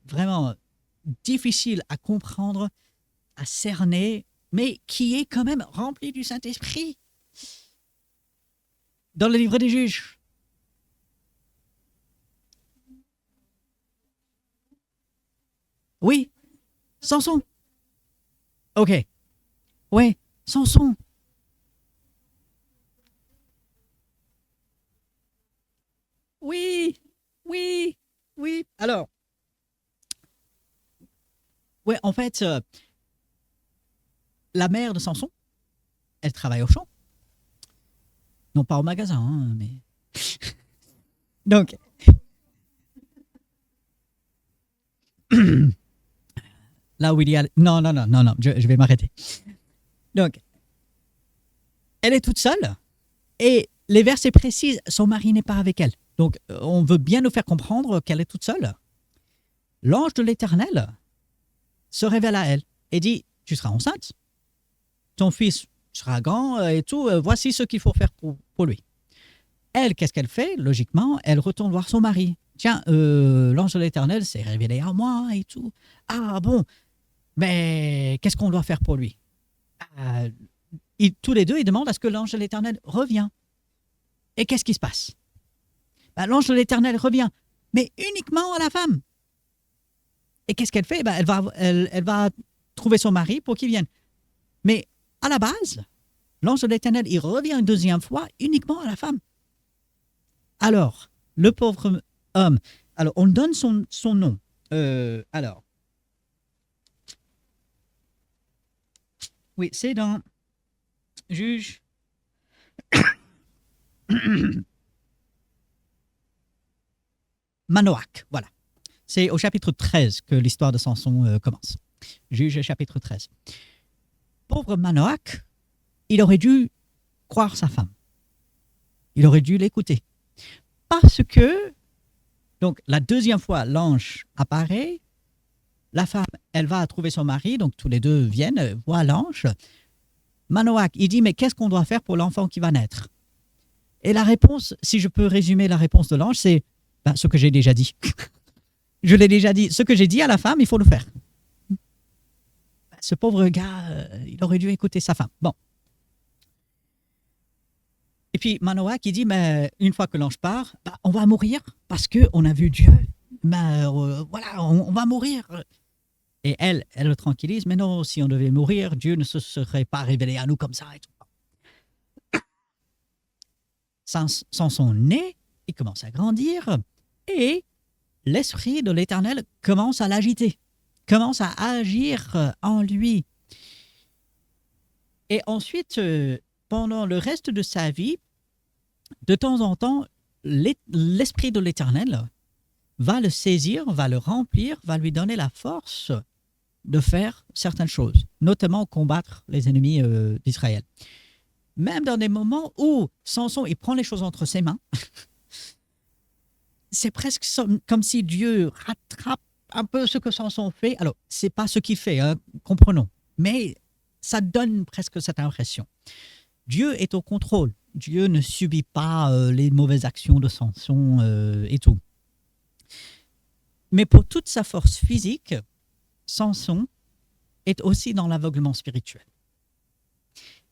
vraiment difficile à comprendre, à cerner, mais qui est quand même rempli du Saint-Esprit. Dans le livre des juges. Oui, Samson. OK. Oui, Samson. Oui, oui, oui. Alors, ouais, en fait, la mère de Samson, elle travaille au champ. Non pas au magasin, hein, mais... Donc, là où il y a... Non, non, non, non, non, je vais m'arrêter. Donc, elle est toute seule et les versets précis, son mari n'est pas avec elle. Donc, on veut bien nous faire comprendre qu'elle est toute seule. l'ange de l'Éternel se révèle à elle et dit, tu seras enceinte, ton fils sera grand et tout, voici ce qu'il faut faire pour lui. Elle, qu'est-ce qu'elle fait? Logiquement, elle retourne voir son mari. Tiens, l'ange de l'Éternel s'est révélé à moi et tout. Ah bon, mais qu'est-ce qu'on doit faire pour lui? Tous les deux, ils demandent à ce que l'ange de l'Éternel revienne. Et qu'est-ce qui se passe? L'ange de l'Éternel revient, mais uniquement à la femme. Et qu'est-ce qu'elle fait? Elle va trouver son mari pour qu'il vienne. Mais à la base, l'ange de l'Éternel, il revient une deuxième fois uniquement à la femme. Alors, le pauvre homme, alors on donne son nom. Oui, c'est dans Juge. Manoach, voilà. C'est au chapitre 13 que l'histoire de Samson commence. Juge chapitre 13. Pauvre Manoach, il aurait dû croire sa femme. Il aurait dû l'écouter. Parce que, donc, la deuxième fois, l'ange apparaît. La femme, elle va trouver son mari. Donc, tous les deux viennent, voient l'ange. Manoach, il dit, mais qu'est-ce qu'on doit faire pour l'enfant qui va naître? Et la réponse, si je peux résumer la réponse de l'ange, c'est ce que j'ai déjà dit. Je l'ai déjà dit. Ce que j'ai dit à la femme, il faut le faire. Ce pauvre gars, il aurait dû écouter sa femme. Bon. Et puis Manoach, il dit, mais une fois que l'ange part, on va mourir parce qu'on a vu Dieu. Mais voilà, on va mourir. Et elle le tranquillise, mais non, si on devait mourir, Dieu ne se serait pas révélé à nous comme ça. Et tout. Samson naît, il commence à grandir, et l'esprit de l'Éternel commence à l'agiter, commence à agir en lui. Et ensuite, pendant le reste de sa vie, de temps en temps, l'esprit de l'Éternel va le saisir, va le remplir, va lui donner la force de faire certaines choses, notamment combattre les ennemis d'Israël. Même dans des moments où Samson il prend les choses entre ses mains, c'est presque comme si Dieu rattrape un peu ce que Samson fait. Alors, c'est pas ce qu'il fait, hein, comprenons, mais ça donne presque cette impression. Dieu est au contrôle. Dieu ne subit pas les mauvaises actions de Samson et tout. Mais pour toute sa force physique, Samson est aussi dans l'aveuglement spirituel.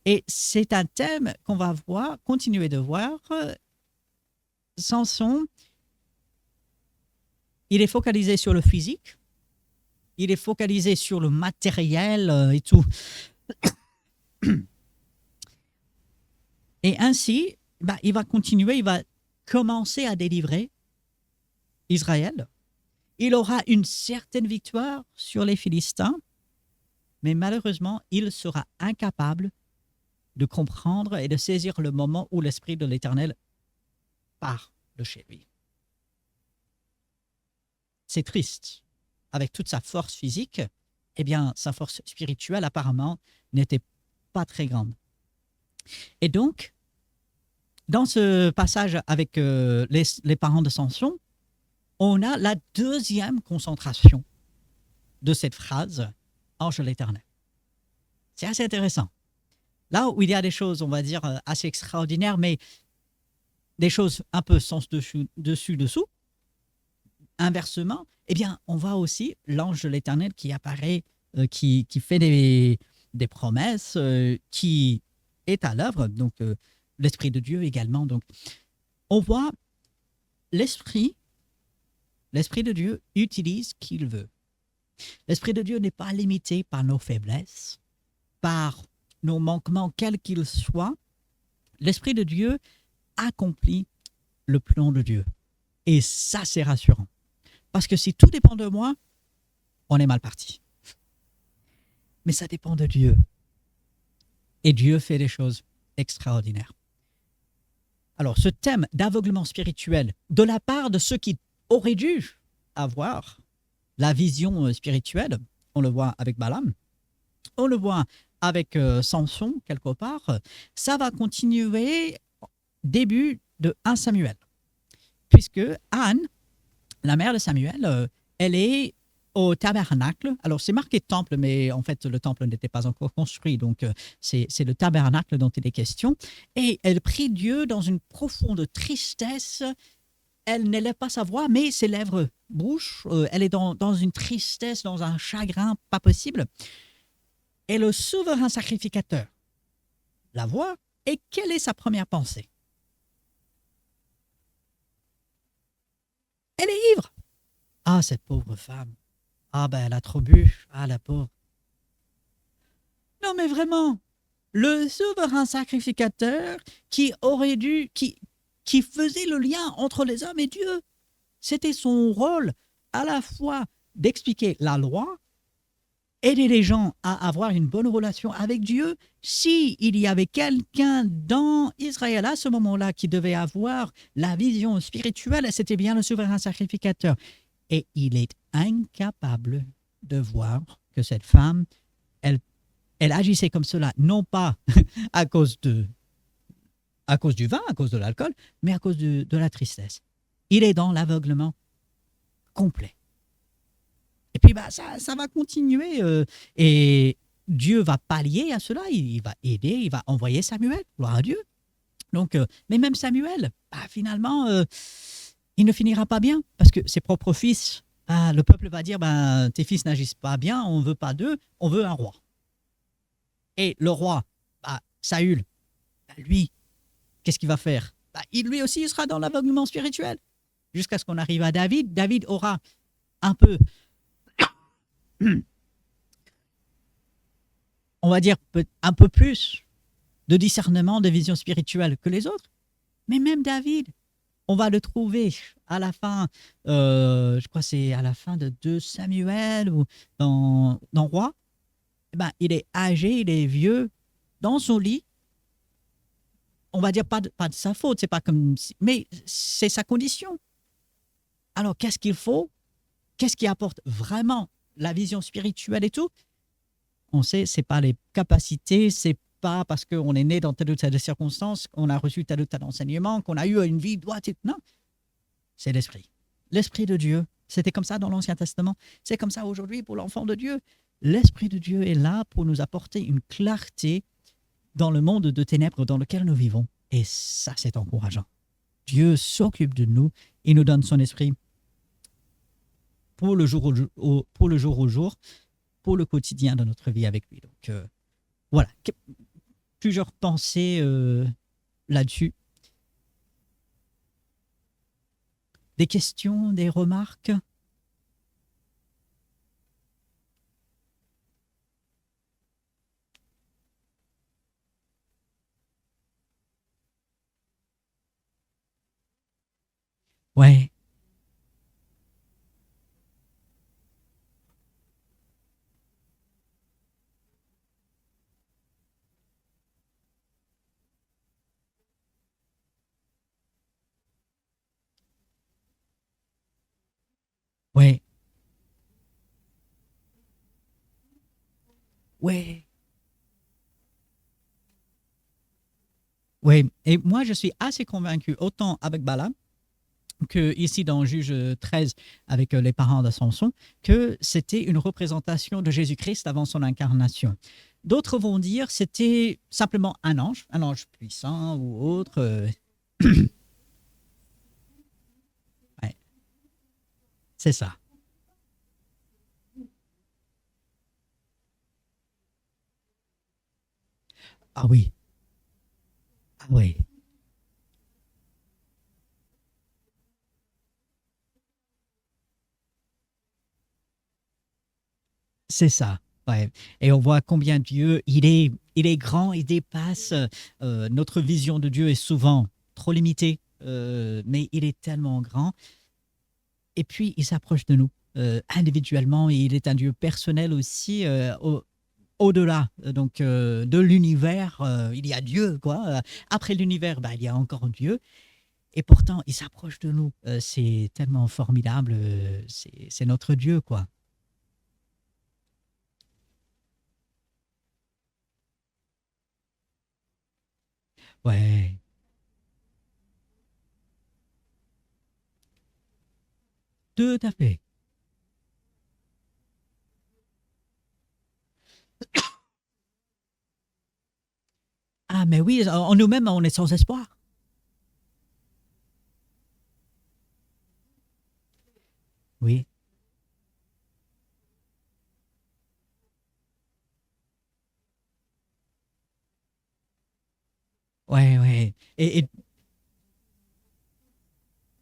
Et c'est un thème qu'on va continuer de voir. Samson, il est focalisé sur le physique, il est focalisé sur le matériel et tout. Et ainsi, il va continuer, il va commencer à délivrer Israël. Il aura une certaine victoire sur les Philistins, mais malheureusement, il sera incapable de comprendre et de saisir le moment où l'Esprit de l'Éternel part de chez lui. C'est triste. Avec toute sa force physique, eh bien, sa force spirituelle, apparemment, n'était pas très grande. Et donc, dans ce passage avec les parents de Samson, on a la deuxième concentration de cette phrase « ange de l'Éternel ». C'est assez intéressant. Là où il y a des choses, on va dire, assez extraordinaires, mais des choses un peu sens dessus-dessous, inversement, eh bien, on voit aussi l'ange de l'Éternel qui apparaît, qui fait des promesses, qui est à l'œuvre, donc l'Esprit de Dieu également. Donc, on voit l'Esprit de Dieu utilise qui il veut. L'Esprit de Dieu n'est pas limité par nos faiblesses, par nos manquements, quels qu'ils soient. L'Esprit de Dieu accomplit le plan de Dieu. Et ça, c'est rassurant. Parce que si tout dépend de moi, on est mal parti. Mais ça dépend de Dieu. Et Dieu fait des choses extraordinaires. Alors, ce thème d'aveuglement spirituel, de la part de ceux qui auraient dû avoir la vision spirituelle, on le voit avec Balaam, on le voit avec Samson, quelque part, ça va continuer début de 1 Samuel. Puisque Anne, la mère de Samuel, elle est au tabernacle. Alors, c'est marqué temple, mais en fait, le temple n'était pas encore construit. Donc, c'est le tabernacle dont il est question. Et elle prie Dieu dans une profonde tristesse. Elle n'élève pas sa voix, mais ses lèvres bougent. Elle est dans une tristesse, dans un chagrin pas possible. Et le souverain sacrificateur la voit. Et quelle est sa première pensée? Elle est ivre. Ah, cette pauvre femme. Ah, ben, elle a trop bu. Ah, la pauvre. Non, mais vraiment, le souverain sacrificateur qui aurait dû, qui faisait le lien entre les hommes et Dieu. C'était son rôle à la fois d'expliquer la loi, aider les gens à avoir une bonne relation avec Dieu. Si il y avait quelqu'un dans Israël à ce moment-là qui devait avoir la vision spirituelle, c'était bien le souverain sacrificateur. Et il est incapable de voir que cette femme, elle, elle agissait comme cela, non pas à cause à cause du vin, à cause de l'alcool, mais à cause de la tristesse. Il est dans l'aveuglement complet. Et puis, bah, ça va continuer. Et Dieu va pallier à cela. Il va aider, il va envoyer Samuel. Gloire à Dieu. Donc, mais même Samuel, bah, finalement, il ne finira pas bien parce que ses propres fils, bah, le peuple va dire bah, tes fils n'agissent pas bien, on ne veut pas d'eux, on veut un roi. Et le roi, bah, Saül, bah, lui, qu'est-ce qu'il va faire? Bah, lui aussi, il sera dans l'aveuglement spirituel. Jusqu'à ce qu'on arrive à David. David aura un peu, on va dire, un peu plus de discernement, de vision spirituelle que les autres. Mais même David, on va le trouver à la fin, je crois que c'est à la fin de 2 Samuel ou dans Roi. Eh ben, il est âgé, il est vieux, dans son lit. On va dire pas de sa faute, c'est pas comme mais c'est sa condition. Alors qu'est-ce qu'il faut? Qu'est-ce qui apporte vraiment la vision spirituelle et tout? On sait, c'est pas les capacités, c'est pas parce qu'on est né dans telle ou telle circonstance, qu'on a reçu tel ou tel enseignement, qu'on a eu une vie droite. Non, c'est l'esprit. L'esprit de Dieu. C'était comme ça dans l'Ancien Testament. C'est comme ça aujourd'hui pour l'enfant de Dieu. L'esprit de Dieu est là pour nous apporter une clarté dans le monde de ténèbres dans lequel nous vivons. Et ça, c'est encourageant. Dieu s'occupe de nous. Il nous donne son esprit pour le jour pour le jour au jour, pour le quotidien de notre vie avec lui. Donc, voilà. Plusieurs pensées là-dessus. Des questions, des remarques? Ouais, ouais, ouais, ouais. Et moi, je suis assez convaincu, autant avec Balaam que ici dans Juge 13 avec les parents de Samson, que c'était une représentation de Jésus-Christ avant son incarnation. D'autres vont dire c'était simplement un ange puissant ou autre. Ouais, c'est ça. Ah oui, ah oui, c'est ça. Ouais. Et on voit combien Dieu, il est grand, il dépasse. Notre vision de Dieu est souvent trop limitée, mais il est tellement grand. Et puis, il s'approche de nous individuellement et il est un Dieu personnel aussi. Au-delà donc de l'univers, il y a Dieu, quoi. Après l'univers, bah, il y a encore Dieu. Et pourtant, il s'approche de nous. C'est tellement formidable. C'est notre Dieu, quoi. Ouais, tout à fait. Ah, mais oui, en nous-mêmes, on est sans espoir. Oui, ouais, ouais. Et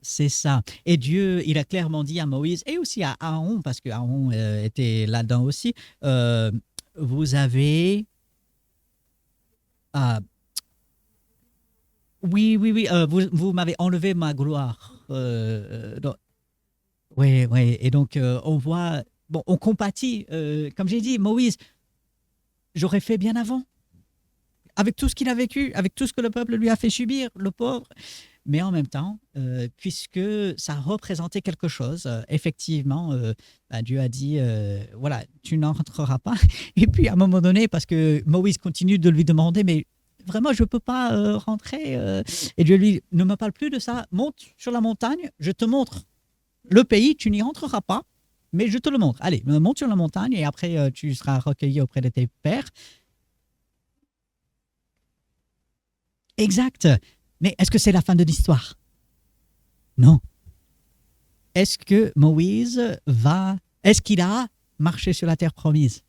c'est ça. Et Dieu, il a clairement dit à Moïse et aussi à Aaron, parce que Aaron était là-dedans aussi, euh, vous avez... ah, oui, oui, oui, vous m'avez enlevé ma gloire. Oui, oui. Et donc, on voit, bon, on compatit, comme j'ai dit, Moïse, j'aurais fait bien avant, avec tout ce qu'il a vécu, avec tout ce que le peuple lui a fait subir, le pauvre. Mais en même temps, puisque ça représentait quelque chose, effectivement, bah, Dieu a dit, voilà, tu n'en rentreras pas. Et puis, à un moment donné, parce que Moïse continue de lui demander, mais vraiment, je ne peux pas rentrer. Et Dieu lui, ne me parle plus de ça, monte sur la montagne, je te montre le pays, tu n'y rentreras pas, mais je te le montre. Allez, monte sur la montagne et après, tu seras recueilli auprès de tes pères. Exact. Mais est-ce que c'est la fin de l'histoire? Non. Est-ce que Moïse va... Est-ce qu'il a marché sur la terre promise?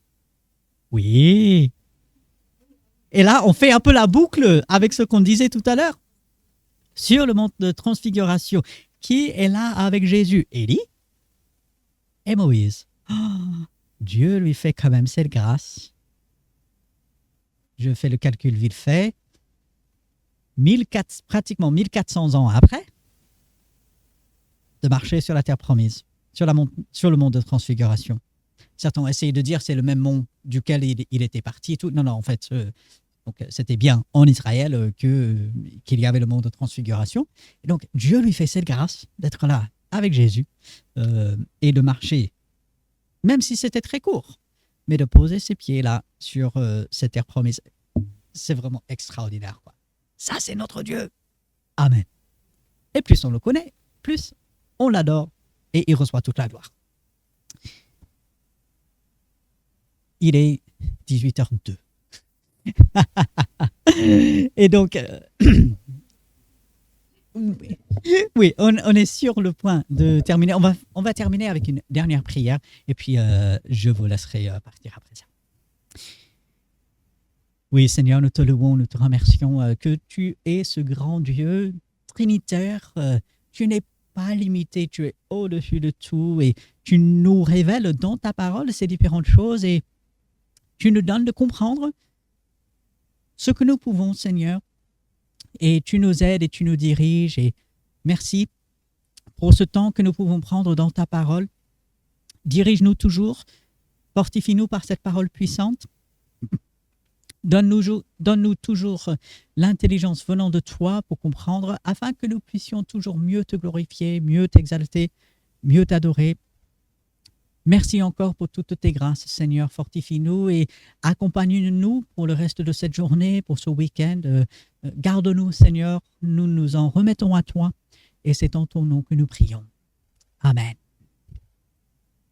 Oui. Et là, on fait un peu la boucle avec ce qu'on disait tout à l'heure sur le mont de transfiguration. Qui est là avec Jésus? Élie et Moïse. Oh, Dieu lui fait quand même cette grâce. Je fais le calcul vite fait. 1400, pratiquement 1400 ans après, de marcher sur la terre promise, sur le mont de transfiguration. Certains ont essayé de dire que c'est le même mont duquel il était parti. Tout. Non, non, en fait, donc, c'était bien en Israël qu'il y avait le mont de transfiguration. Et donc, Dieu lui fait cette grâce d'être là avec Jésus et de marcher, même si c'était très court, mais de poser ses pieds là sur cette terre promise. C'est vraiment extraordinaire, quoi. Ça, c'est notre Dieu. Amen. Et plus on le connaît, plus on l'adore et il reçoit toute la gloire. Il est 18h02. Et donc, oui, on est sur le point de terminer. On va terminer avec une dernière prière et puis je vous laisserai partir après ça. Oui, Seigneur, nous te louons, nous te remercions que tu es ce grand Dieu trinitaire. Tu n'es pas limité, tu es au-dessus de tout et tu nous révèles dans ta parole ces différentes choses et tu nous donnes de comprendre ce que nous pouvons, Seigneur. Et tu nous aides et tu nous diriges. Et merci pour ce temps que nous pouvons prendre dans ta parole. Dirige-nous toujours, fortifie-nous par cette parole puissante. Donne-nous toujours l'intelligence venant de toi pour comprendre, afin que nous puissions toujours mieux te glorifier, mieux t'exalter, mieux t'adorer. Merci encore pour toutes tes grâces, Seigneur. Fortifie-nous et accompagne-nous pour le reste de cette journée, pour ce week-end. Garde-nous, Seigneur. Nous nous en remettons à toi et c'est en ton nom que nous prions. Amen.